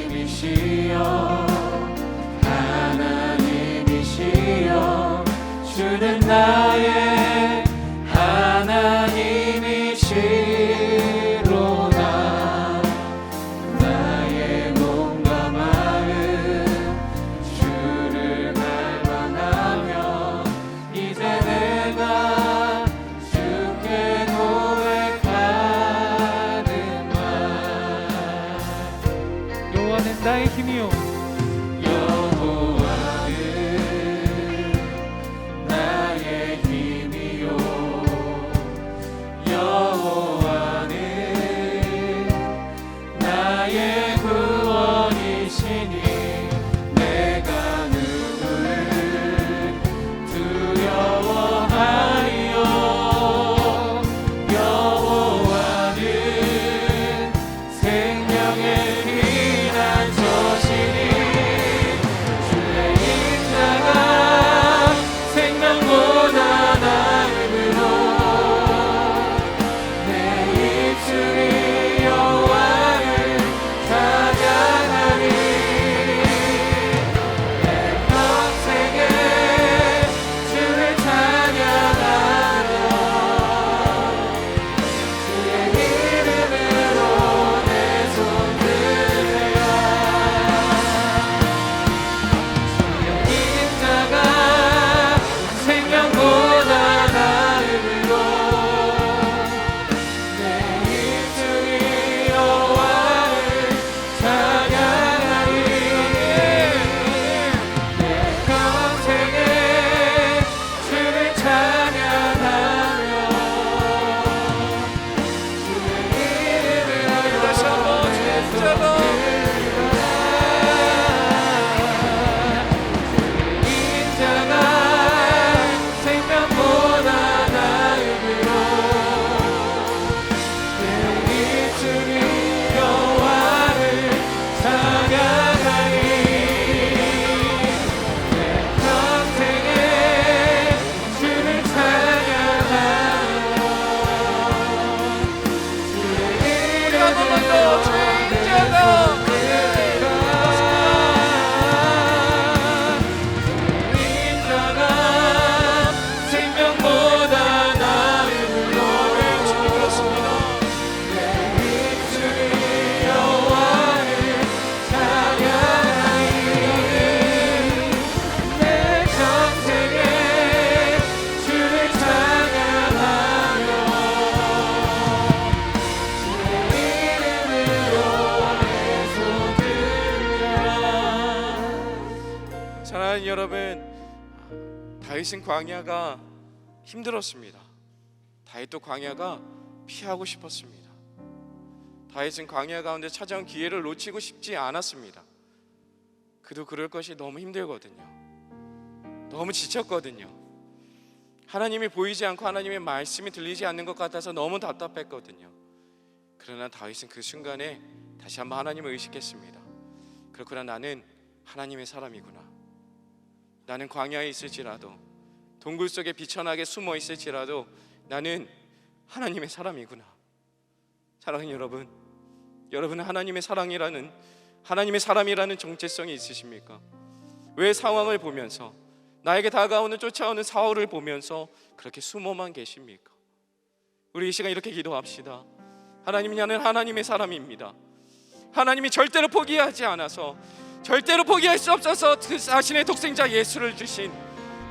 하나님이시여 하나님이시여 주는 나의 하나님이시로다. 나의 몸과 마음 주를 갈망하며 이제 내가 주께 고백하는 말. 여호와는 나의 힘이요 여호와는 나의 힘이요 여호와는 나의 구원이시니 내가 누구를 두려워하리요. 여호와는 생명의 피난처시니 주의 인자가 생명보다 나음으로 내 입술이 여호와를 찬양하리. 여러분, 다윗은 광야가 힘들었습니다. 다윗도 광야가 피하고 싶었습니다. 다윗은 광야 가운데 찾아온 기회를 놓치고 싶지 않았습니다. 그도 그럴 것이 너무 힘들거든요. 너무 지쳤거든요. 하나님이 보이지 않고 하나님의 말씀이 들리지 않는 것 같아서 너무 답답했거든요. 그러나 다윗은 그 순간에 다시 한번 하나님을 의식했습니다. 그렇구나, 나는 하나님의 사람이구나. 나는 광야에 있을지라도, 동굴 속에 비천하게 숨어 있을지라도 나는 하나님의 사람이구나. 사랑하는 여러분, 여러분은 하나님의 사람이라는 정체성이 있으십니까? 왜 상황을 보면서, 나에게 다가오는 쫓아오는 사울을 보면서 그렇게 숨어만 계십니까? 우리 이 시간 이렇게 기도합시다. 하나님, 나는 하나님의 사람입니다. 하나님이 절대로 포기하지 않아서, 절대로 포기할 수 없어서 그 자신의 독생자 예수를 주신,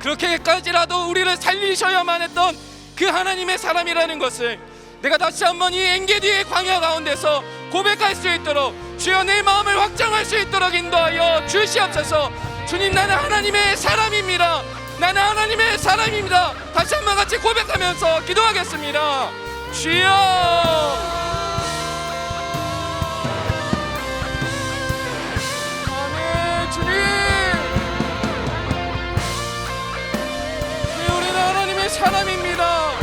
그렇게까지라도 우리를 살리셔야만 했던 그 하나님의 사람이라는 것을 내가 다시 한번 이 엔게디의 광야 가운데서 고백할 수 있도록, 주여 내 마음을 확정할 수 있도록 인도하여 주시옵소서. 주님, 나는 하나님의 사람입니다. 나는 하나님의 사람입니다. 다시 한번 같이 고백하면서 기도하겠습니다. 주여, 아멘. 주님, 우리는 하나님의 사람입니다.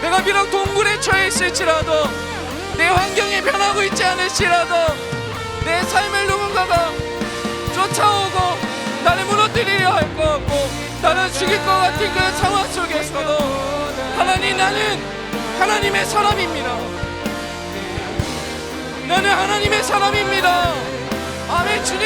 내가 비록 동굴에 처해 있을지라도, 내 환경이 변하고 있지 않을지라도, 내 삶을 누군가가 쫓아오고 나를 무너뜨리려 할 것 같고 나를 죽일 것 같은 그 상황 속에서도 하나님, 나는 하나님의 사람입니다. 나는 하나님의 사람입니다. 아멘. 주님,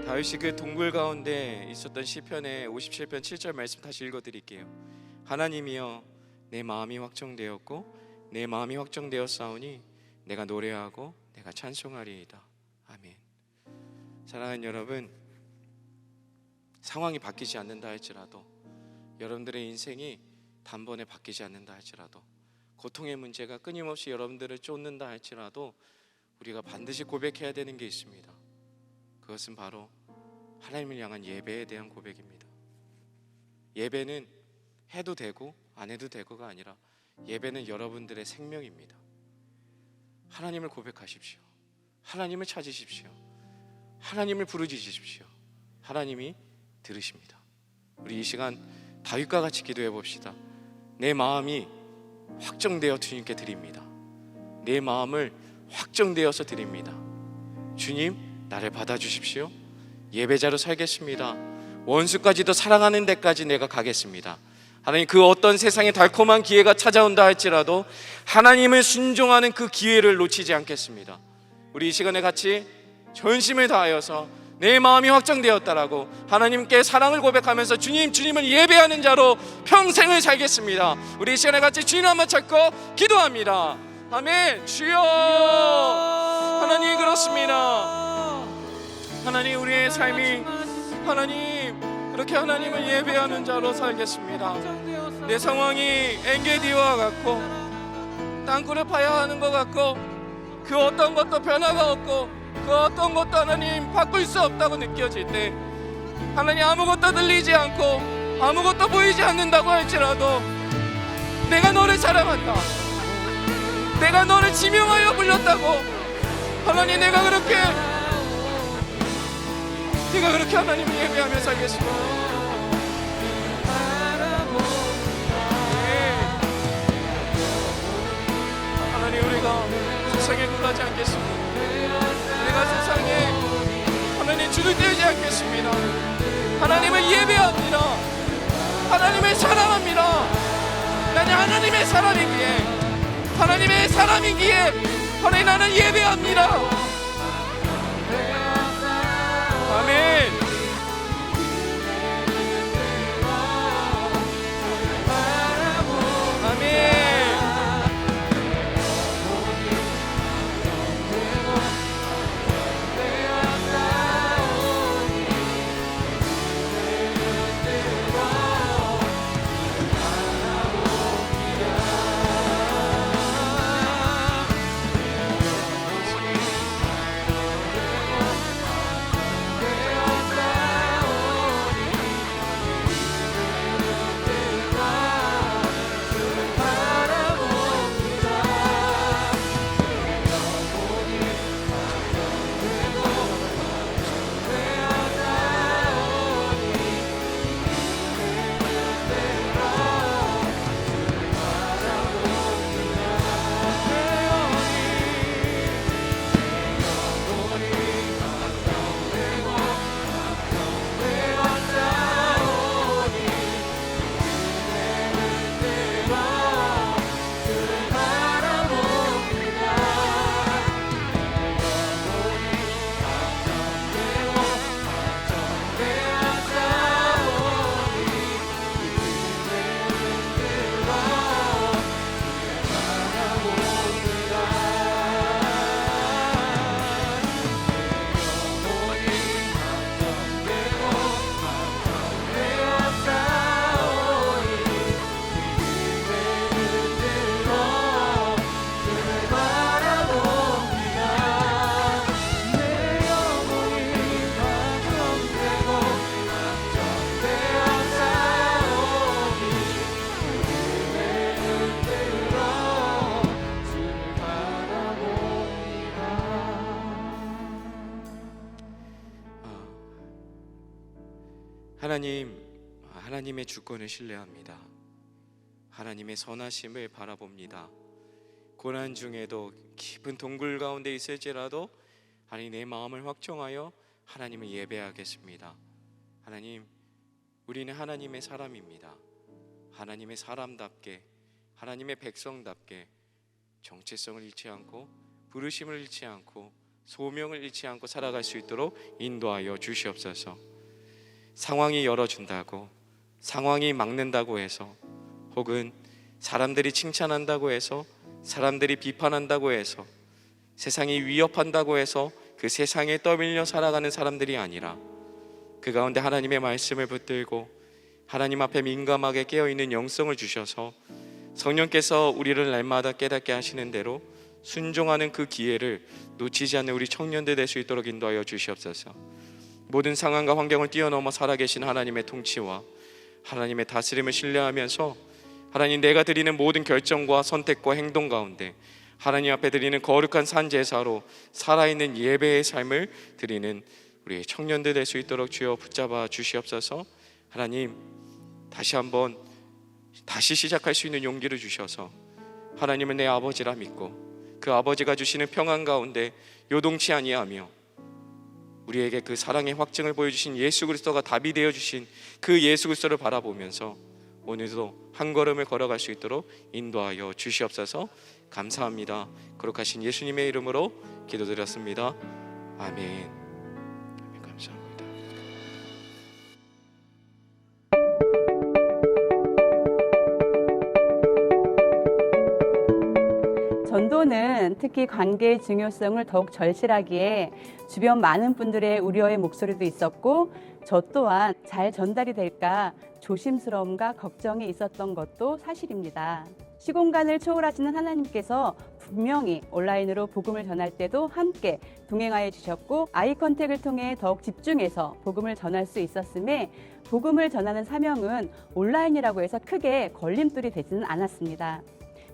다윗이 그 동굴 가운데 있었던 시편의 57편 7절 말씀 다시 읽어드릴게요. 하나님이여, 내 마음이 확정되었고 내 마음이 확정되었사오니 내가 노래하고 내가 찬송하리이다. 아멘. 사랑하는 여러분, 상황이 바뀌지 않는다 할지라도, 여러분들의 인생이 단번에 바뀌지 않는다 할지라도, 고통의 문제가 끊임없이 여러분들을 쫓는다 할지라도 우리가 반드시 고백해야 되는 게 있습니다. 그것은 바로 하나님을 향한 예배에 대한 고백입니다. 예배는 해도 되고 안 해도 되고가 아니라 예배는 여러분들의 생명입니다. 하나님을 고백하십시오. 하나님을 찾으십시오. 하나님을 부르짖으십시오. 하나님이 들으십니다. 우리 이 시간 다윗과 같이 기도해 봅시다. 내 마음이 확정되어 주님께 드립니다. 내 마음을 확정되어서 드립니다. 주님, 나를 받아주십시오. 예배자로 살겠습니다. 원수까지도 사랑하는 데까지 내가 가겠습니다. 하나님, 그 어떤 세상에 달콤한 기회가 찾아온다 할지라도 하나님을 순종하는 그 기회를 놓치지 않겠습니다. 우리 이 시간에 같이 전심을 다하여서 내 마음이 확정되었다라고 하나님께 사랑을 고백하면서 주님을 예배하는 자로 평생을 살겠습니다. 우리 이 시간에 같이 주님 한번 찾고 기도합니다. 아멘. 주여, 하나님 그렇습니다. 하나님, 우리의 삶이 하나님 그렇게 하나님을 예배하는 자로 살겠습니다. 내 상황이 엔게디와 같고 땅굴을 파야 하는 것 같고 그 어떤 것도 변화가 없고 그 어떤 것도 하나님 바꿀 수 없다고 느껴질 때, 하나님 아무것도 들리지 않고 아무것도 보이지 않는다고 할지라도 내가 너를 사랑한다, 내가 너를 지명하여 불렀다고, 하나님 내가 그렇게 하나님을 예배하며 살겠습니다. 하나님, 우리가 세상에 굴하지 않겠습니다. 우리가 세상에 하나님 주를 떼지 않겠습니다. 하나님을 예배합니다. 하나님을 사랑합니다. 나는 하나님의 사람이기에, 하나님의 사람이기에 하나님 나는 예배합니다. 아멘. 아멘. 하나님의 주권을 신뢰합니다. 하나님의 선하심을 바라봅니다. 고난 중에도 깊은 동굴 가운데 있을지라도 하나님 내 마음을 확정하여 하나님을 예배하겠습니다. 하나님, 우리는 하나님의 사람입니다. 하나님의 사람답게, 하나님의 백성답게 정체성을 잃지 않고 부르심을 잃지 않고 소명을 잃지 않고 살아갈 수 있도록 인도하여 주시옵소서. 상황이 열어준다고, 상황이 막는다고 해서, 혹은 사람들이 칭찬한다고 해서, 사람들이 비판한다고 해서, 세상이 위협한다고 해서 그 세상에 떠밀려 살아가는 사람들이 아니라 그 가운데 하나님의 말씀을 붙들고 하나님 앞에 민감하게 깨어있는 영성을 주셔서 성령께서 우리를 날마다 깨닫게 하시는 대로 순종하는 그 기회를 놓치지 않는 우리 청년들 될 수 있도록 인도하여 주시옵소서. 모든 상황과 환경을 뛰어넘어 살아계신 하나님의 통치와 하나님의 다스림을 신뢰하면서 하나님, 내가 드리는 모든 결정과 선택과 행동 가운데 하나님 앞에 드리는 거룩한 산제사로 살아있는 예배의 삶을 드리는 우리 청년들 될 수 있도록 주여 붙잡아 주시옵소서. 하나님, 다시 시작할 수 있는 용기를 주셔서 하나님은 내 아버지라 믿고 그 아버지가 주시는 평안 가운데 요동치 아니하며 우리에게 그 사랑의 확증을 보여주신 예수 그리스도가 답이 되어주신 그 예수 그리스도를 바라보면서 오늘도 한 걸음을 걸어갈 수 있도록 인도하여 주시옵소서. 감사합니다. 거룩하신 예수님의 이름으로 기도드렸습니다. 아멘. 아멘. 감사합니다. 전도는 특히 관계의 중요성을 더욱 절실하기에 주변 많은 분들의 우려의 목소리도 있었고 저 또한 잘 전달이 될까 조심스러움과 걱정이 있었던 것도 사실입니다. 시공간을 초월하시는 하나님께서 분명히 온라인으로 복음을 전할 때도 함께 동행하여 주셨고 아이 컨택을 통해 더욱 집중해서 복음을 전할 수 있었음에 복음을 전하는 사명은 온라인이라고 해서 크게 걸림돌이 되지는 않았습니다.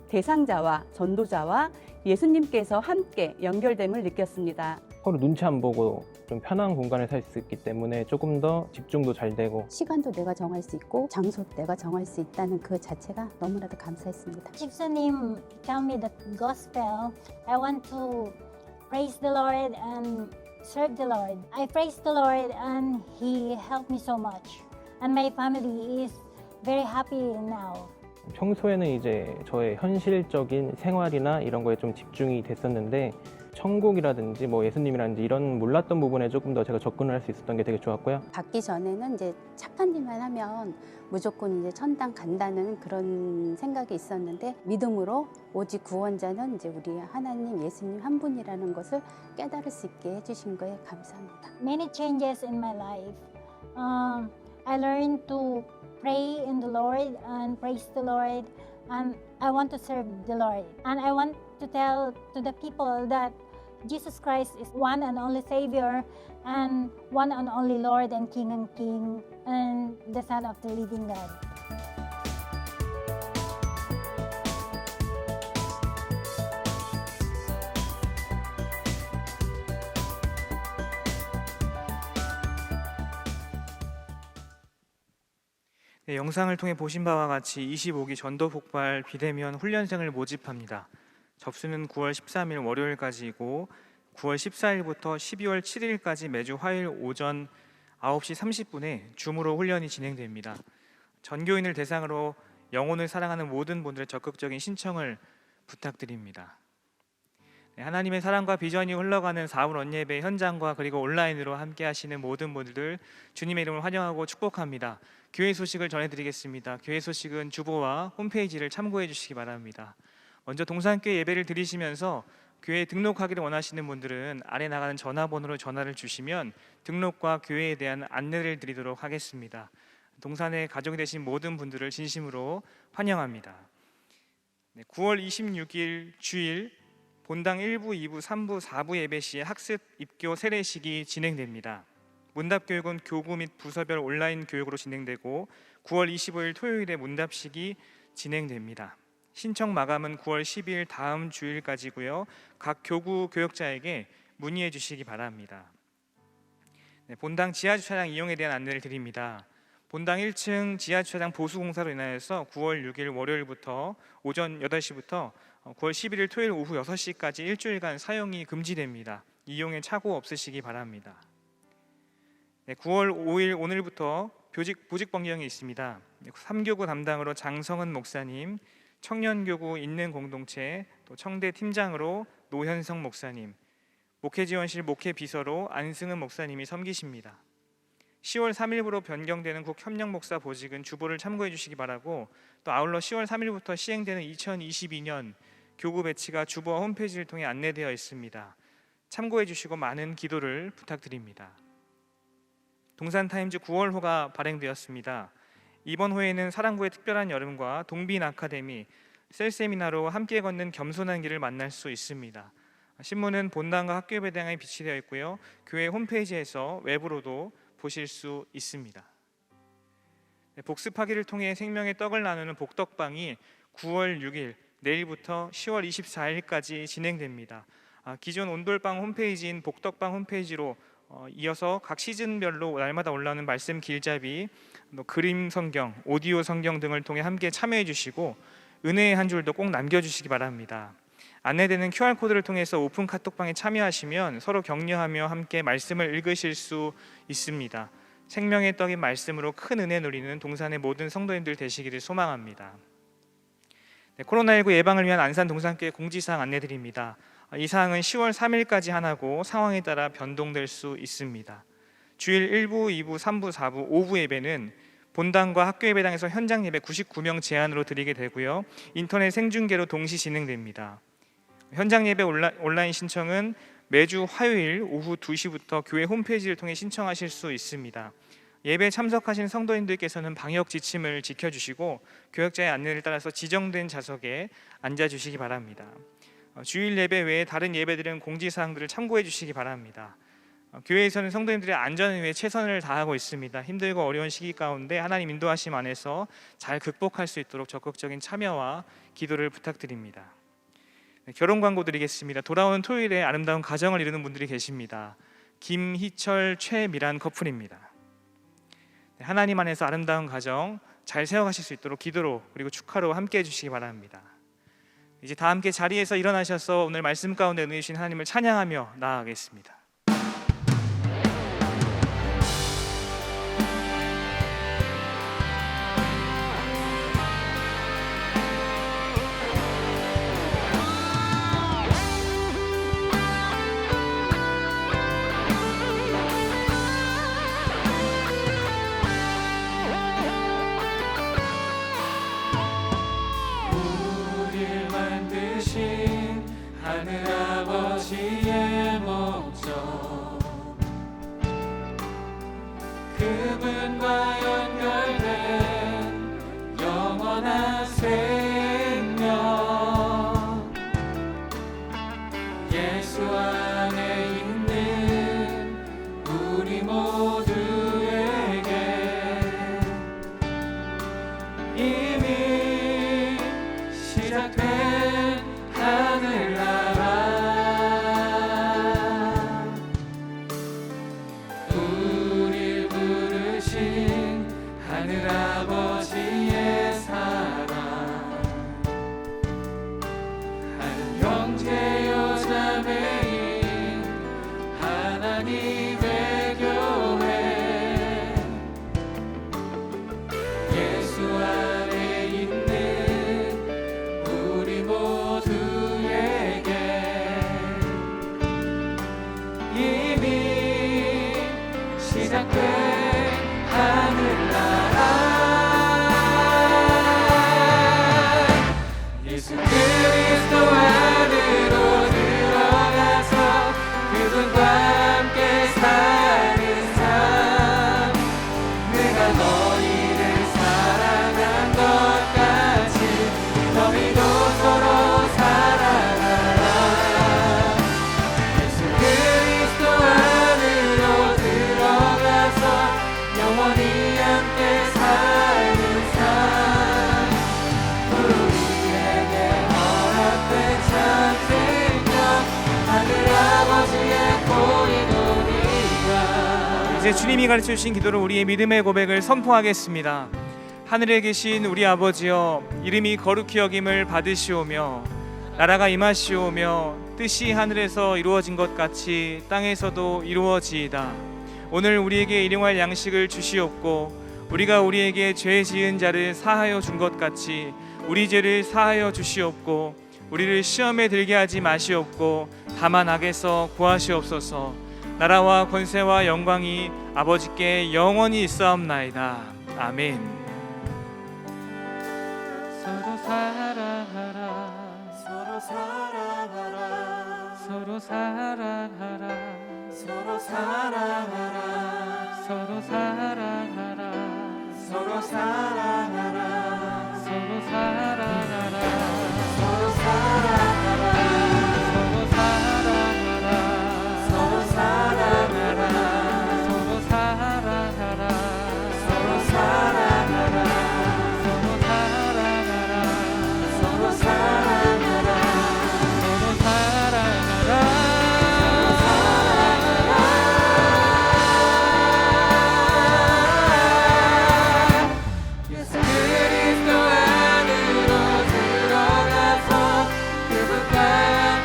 대상자와 전도자와 예수님께서 함께 연결됨을 느꼈습니다. 서로 눈치 안 보고 좀 편한 공간에 살 수 있기 때문에 조금 더 집중도 잘 되고 시간도 내가 정할 수 있고 장소도 내가 정할 수 있다는 그 자체가 너무나도 감사했습니다. 집사님 tell me the gospel. I want to praise the Lord and serve the Lord. I praise the Lord and He helped me so much. And my family is very happy now. 평소에는 이제 저의 현실적인 생활이나 이런 거에 좀 집중이 됐었는데 천국이라든지 뭐 예수님이라든지 이런 몰랐던 부분에 조금 더 제가 접근을 할 수 있었던 게 되게 좋았고요. 받기 전에는 이제 착한 일만 하면 무조건 이제 천당 간다는 그런 생각이 있었는데 믿음으로 오직 구원자는 이제 우리 하나님 예수님 한 분이라는 것을 깨달을 수 있게 해주신 거에 감사합니다. Many changes in my life. I learned to pray in the Lord and praise the Lord, and I want to serve the Lord. And I want to tell to the people that Jesus Christ is one and only Savior and one and only Lord and King and the Son of the living God. 네, 영상을 통해 보신 바와 같이 25기 전도 폭발 비대면 훈련생을 모집합니다. 접수는 9월 13일 월요일까지이고 9월 14일부터 12월 7일까지 매주 화요일 오전 9시 30분에 줌으로 훈련이 진행됩니다. 전교인을 대상으로 영혼을 사랑하는 모든 분들의 적극적인 신청을 부탁드립니다. 네, 하나님의 사랑과 비전이 흘러가는 4월 언예배 현장과 그리고 온라인으로 함께 하시는 모든 분들 주님의 이름을 환영하고 축복합니다. 교회 소식을 전해드리겠습니다. 교회 소식은 주보와 홈페이지를 참고해 주시기 바랍니다. 먼저 동산교회 예배를 드리시면서 교회에 등록하기를 원하시는 분들은 아래 나가는 전화번호로 전화를 주시면 등록과 교회에 대한 안내를 드리도록 하겠습니다. 동산의 가족이 되신 모든 분들을 진심으로 환영합니다. 9월 26일 주일 본당 1부, 2부, 3부, 4부 예배 시에 학습 입교 세례식이 진행됩니다. 문답교육은 교구 및 부서별 온라인 교육으로 진행되고 9월 25일 토요일에 문답식이 진행됩니다. 신청 마감은 9월 12일 다음 주일까지고요. 각 교구 교역자에게 문의해 주시기 바랍니다. 네, 본당 지하주차장 이용에 대한 안내를 드립니다. 본당 1층 지하주차장 보수공사로 인하여서 9월 6일 월요일부터 오전 8시부터 9월 11일 토요일 오후 6시까지 일주일간 사용이 금지됩니다. 이용에 착오 없으시기 바랍니다. 네, 9월 5일 오늘부터 보직 변경이 있습니다. 3교구 담당으로 장성은 목사님, 청년교구 있는 공동체 또 청대 팀장으로 노현성 목사님, 목회지원실 목회비서로 안승은 목사님이 섬기십니다. 10월 3일부로 변경되는 국협력 목사 보직은 주보를 참고해 주시기 바라고 또 아울러 10월 3일부터 시행되는 2022년 교구 배치가 주보와 홈페이지를 통해 안내되어 있습니다. 참고해 주시고 많은 기도를 부탁드립니다. 동산타임즈 9월호가 발행되었습니다. 이번 호에는 사랑구의 특별한 여름과 동빈 아카데미, 셀세미나로 함께 걷는 겸손한 길을 만날 수 있습니다. 신문은 본당과 학교 예배당에 비치되어 있고요. 교회 홈페이지에서 외부로도 보실 수 있습니다. 복습하기를 통해 생명의 떡을 나누는 복덕방이 9월 6일 내일부터 10월 24일까지 진행됩니다. 기존 온돌방 홈페이지인 복덕방 홈페이지로 이어서 각 시즌별로 날마다 올라오는 말씀 길잡이, 그림 성경, 오디오 성경 등을 통해 함께 참여해 주시고 은혜의 한 줄도 꼭 남겨주시기 바랍니다. 안내되는 QR코드를 통해서 오픈 카톡방에 참여하시면 서로 격려하며 함께 말씀을 읽으실 수 있습니다. 생명의 떡인 말씀으로 큰 은혜 누리는 동산의 모든 성도님들 되시기를 소망합니다. 코로나19 예방을 위한 안산 동산교회 공지사항 안내드립니다. 이 사항은 10월 3일까지 하나고 상황에 따라 변동될 수 있습니다. 주일 1부, 2부, 3부, 4부, 5부 예배는 본당과 학교 예배당에서 현장 예배 99명 제한으로 드리게 되고요. 인터넷 생중계로 동시 진행됩니다. 현장 예배 온라인 신청은 매주 화요일 오후 2시부터 교회 홈페이지를 통해 신청하실 수 있습니다. 예배에 참석하신 성도님들께서는 방역 지침을 지켜주시고 교역자의 안내를 따라서 지정된 좌석에 앉아주시기 바랍니다. 주일 예배 외에 다른 예배들은 공지사항들을 참고해 주시기 바랍니다. 교회에서는 성도님들의 안전을 위해 최선을 다하고 있습니다. 힘들고 어려운 시기 가운데 하나님 인도하심 안에서 잘 극복할 수 있도록 적극적인 참여와 기도를 부탁드립니다. 결혼 광고 드리겠습니다. 돌아오는 토요일에 아름다운 가정을 이루는 분들이 계십니다. 김희철, 최미란 커플입니다. 하나님 안에서 아름다운 가정 잘 세워가실 수 있도록 기도로 그리고 축하로 함께 해주시기 바랍니다. 이제 다 함께 자리에서 일어나셔서 오늘 말씀 가운데 은혜 주신 하나님을 찬양하며 나아가겠습니다. 하늘아버지의 목적 그분과 연결된 영원한 생명 예수 안에 있는 우리 모두에게 이미 시작된 하늘나라 우릴 부르신 하늘아버지의 사랑 한 형제요 자매인 하나님의 교회 예수 안에 있는 우리 모두에게 이미 시작된 하늘나라 예수 그리스도 안으로 들어가서 그분과 함께 사는 삶 내가 너희를 사랑한 것 같이 너희도 서로 사랑하라 예수 그리스도 안으로 들어가서 영원히 함께 사는 삶 우리에게 허락된 참 생명 하늘아버지의 고인우리가 이제 주님이 가르쳐 주신 기도로 우리의 믿음의 고백을 선포하겠습니다. 하늘에 계신 우리 아버지여 이름이 거룩히 여김을 받으시오며 나라가 임하시오며 뜻이 하늘에서 이루어진 것 같이 땅에서도 이루어지이다. 오늘 우리에게 일용할 양식을 주시옵고 우리가 우리에게 죄 지은 자를 사하여 준 것 같이 우리 죄를 사하여 주시옵고 우리를 시험에 들게 하지 마시옵고 다만 악에서 구하시옵소서. 나라와 권세와 영광이 아버지께 영원히 있사옵나이다. 아멘. 서로 사랑하라 서로 사랑하라 서로 사랑하라 서로 사랑하라 서로 사랑하라 서로 사랑하라 서로 사랑하라 서로 사랑하라 서로 사랑하라 서로 사랑하라 서로 사랑하라 서로 사랑하라 서로 사랑하라 서로 사랑하라 예수 그리스도 안으로 들어가서 그분과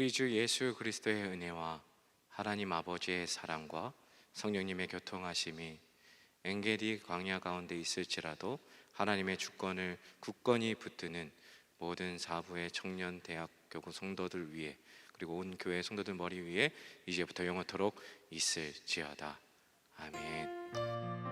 우리 주 예수 그리스도의 은혜와 하나님 아버지의 사랑과 성령님의 교통하심이 엔게디 광야 가운데 있을지라도 하나님의 주권을 굳건히 붙드는 모든 사부의 청년 대학 교구 성도들 위해, 그리고 온 교회 성도들 머리 위에 이제부터 영원토록 있을지어다. 아멘.